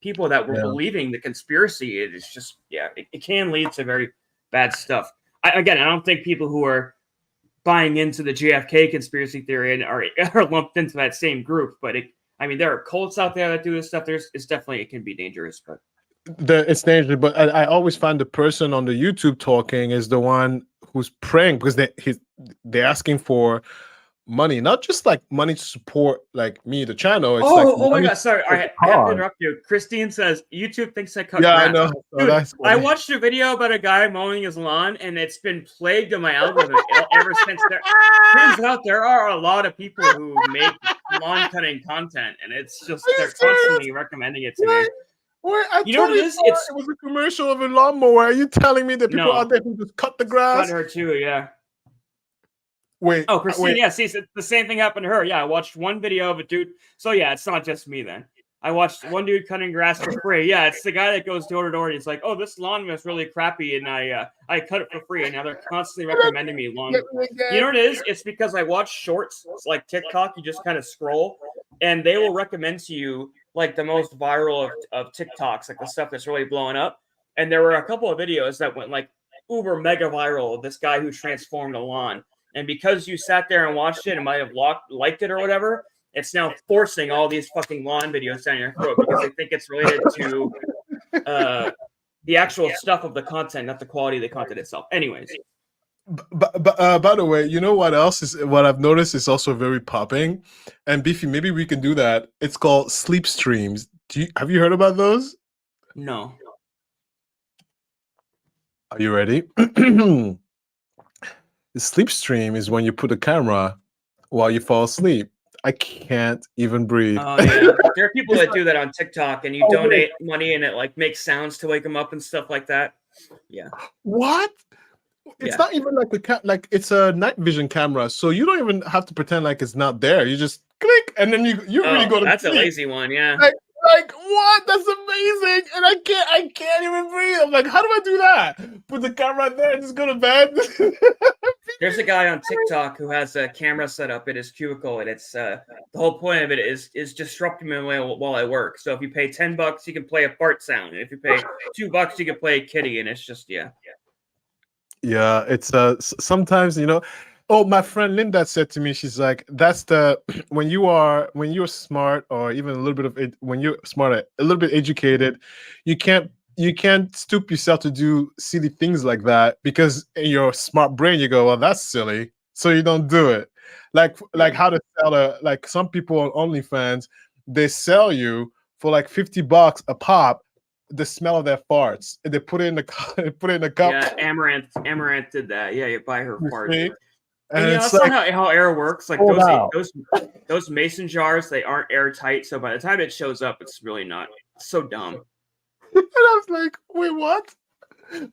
people that were believing the conspiracy. It is just, it can lead to very bad stuff. I don't think people who are buying into the JFK conspiracy theory and are lumped into that same group, but there are cults out there that do this stuff. It can be dangerous, but it's dangerous. But I always find the person on the YouTube talking is the one who's praying, because they're asking for money, not just like money to support like me, the channel. It's oh my money god, sorry, to I have to cause. interrupt you. Christine says YouTube thinks I cut Yeah, I grass. know. Oh, Dude, that's I funny. watched a video about a guy mowing his lawn, and it's been plagued in my algorithm ever since. Turns out there are a lot of people who make lawn cutting content, and it's just Are you they're serious? constantly recommending it to me. Wait, I You know what it totally is? thought it was a commercial of a lawnmower. Are you telling me that people No. out there who just cut the Cut grass? her too, yeah. Wait, Oh, Christine, wait. yeah, see, the same thing happened to her. Yeah, I watched one video of a dude. So yeah, it's not just me then. I watched one dude cutting grass for free. Yeah, it's the guy that goes door to door and he's like, "Oh, this lawn is really crappy," and I cut it for free. And now they're constantly recommending me lawn. You know what it is? It's because I watch shorts. It's like TikTok. You just kind of scroll, and they will recommend to you like the most viral of TikToks, like the stuff that's really blowing up. And there were a couple of videos that went like uber mega viral of this guy who transformed a lawn. And because you sat there and watched it and might have liked it or whatever, it's now forcing all these fucking lawn videos down your throat because they think it's related to the actual stuff of the content, not the quality of the content itself. Anyways. But by the way, you know what else is what I've noticed is also very popping, and Beefy, maybe we can do that. It's called sleep streams. Have you heard about those? No. Are you ready? The sleep stream is when you put a camera while you fall asleep. I can't even breathe. Oh yeah, there are people that do that on TikTok, and you donate money, and it like makes sounds to wake them up and stuff like that. Yeah. What? It's Yeah. not even like like it's a night vision camera, so you don't even have to pretend like it's not there. You just click, and then you really go to That's sleep. a lazy one, yeah. Like what? That's amazing, and I can't even breathe. I'm like, how do I do that? Put the camera there and just go to bed. There's a guy on TikTok who has a camera set up at his cubicle, and it's the whole point of it is disrupting me while I work. So if you pay $10, you can play a fart sound, and if you pay $2, you can play a kitty, and it's just yeah. Yeah, it's sometimes Oh, my friend Linda said to me, she's like, that's the when you're smart, or even a little bit of it, when you're smart, a little bit educated, you can't stoop yourself to do silly things like that, because in your smart brain you go, well, that's silly, so you don't do it. Like how to sell like some people on OnlyFans, they sell you for like $50 a pop the smell of their farts, and they put it in the cup. Yeah, Amaranth did that. Yeah, you buy her farts. And yeah, it's that's like, not how air works. Like those mason jars, they aren't airtight. So by the time it shows up, it's really not. It's so dumb. And I was like, wait, what?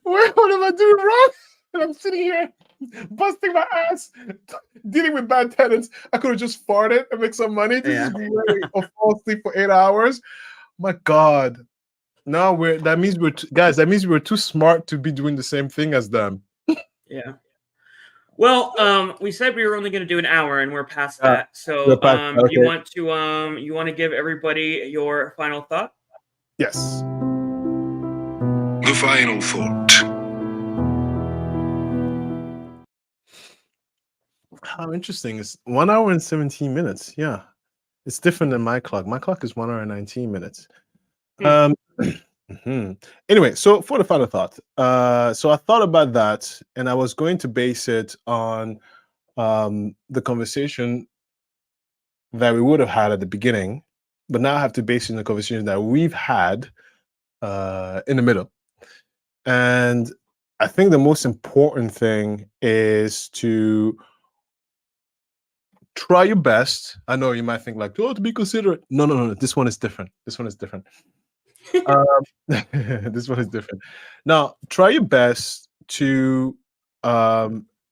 What am I doing wrong? And I'm sitting here busting my ass, dealing with bad tenants. I could have just farted and make some money. This is great. Or fall asleep for 8 hours. My God. No, that means we're too smart to be doing the same thing as them. Yeah. Well, we said we were only going to do an hour, and we're past that. So, okay. you want to give everybody your final thought? Yes. The final thought. How interesting. It's 1 hour and 17 minutes. Yeah, it's different than my clock. My clock is 1 hour and 19 minutes. Anyway, so for the final thought, so I thought about that, and I was going to base it on the conversation that we would have had at the beginning, but now I have to base it on the conversation that we've had in the middle. And I think the most important thing is to try your best. I know you might think like, oh, to be considerate. No. This one is different. This one is different. This one is different. Now, try your best to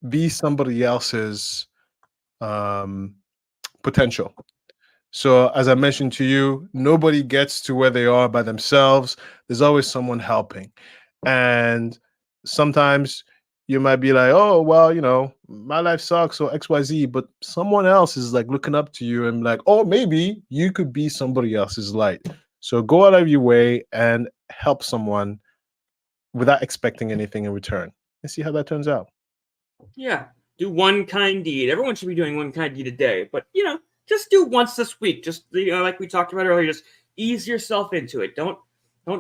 be somebody else's potential. So, as I mentioned to you, nobody gets to where they are by themselves. There's always someone helping. And sometimes you might be like, oh, well, my life sucks or XYZ, but someone else is like looking up to you and like, oh, maybe you could be somebody else's light. So go out of your way and help someone without expecting anything in return, and see how that turns out. Yeah, do one kind deed. Everyone should be doing one kind deed a day, but just do once this week. Just like we talked about earlier, just ease yourself into it. Don't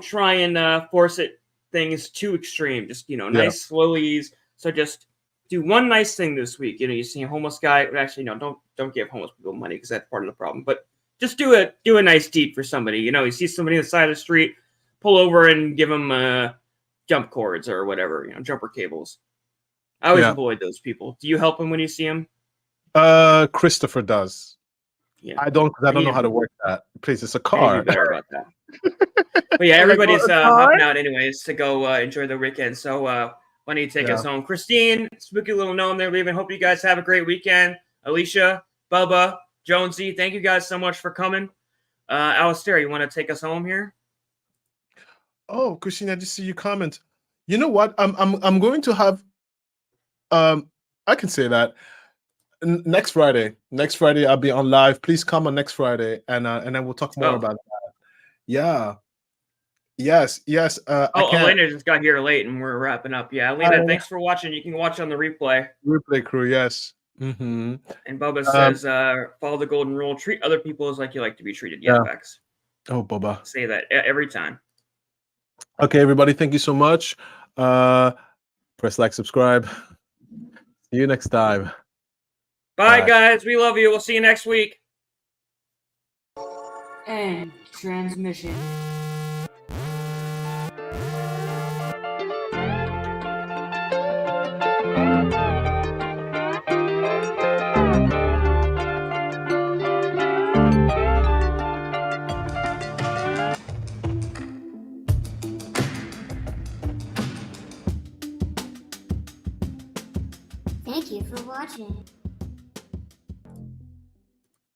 try and force things too extreme. Just nice slow ease. So just do one nice thing this week. You know, you see a homeless guy. Actually, no, don't give homeless people money because that's part of the problem. But just do a nice deed for somebody. You know, you see somebody on the side of the street, pull over and give them jump cords or whatever. You know, jumper cables. I always avoid those people. Do you help them when you see them? Christopher does. Yeah, I don't know how to work that. Please, it's a car. Be better about that. But yeah, everybody's hopping out anyways to go enjoy the weekend. So why don't you take us home? Christine, spooky little gnome there leaving. Hope you guys have a great weekend. Alicia, Bubba, Jonesy, thank you guys so much for coming. Alistair, you want to take us home here? Oh, Christine, I just see you comment. You know what? I'm going to have I can say that next Friday I'll be on live. Please come on next Friday and then we'll talk more about that. Yeah. Yes. Elena just got here late and we're wrapping up. Yeah, Elena, thanks for watching. You can watch on the replay. Replay crew, yes. Mm-hmm. And Bubba says, follow the golden rule, treat other people as like you like to be treated. Yeah, facts. Oh, Bubba. Say that every time. Okay, everybody, thank you so much. Press like, subscribe. See you next time. Bye, guys. We love you. We'll see you next week. End transmission. Thank you for watching.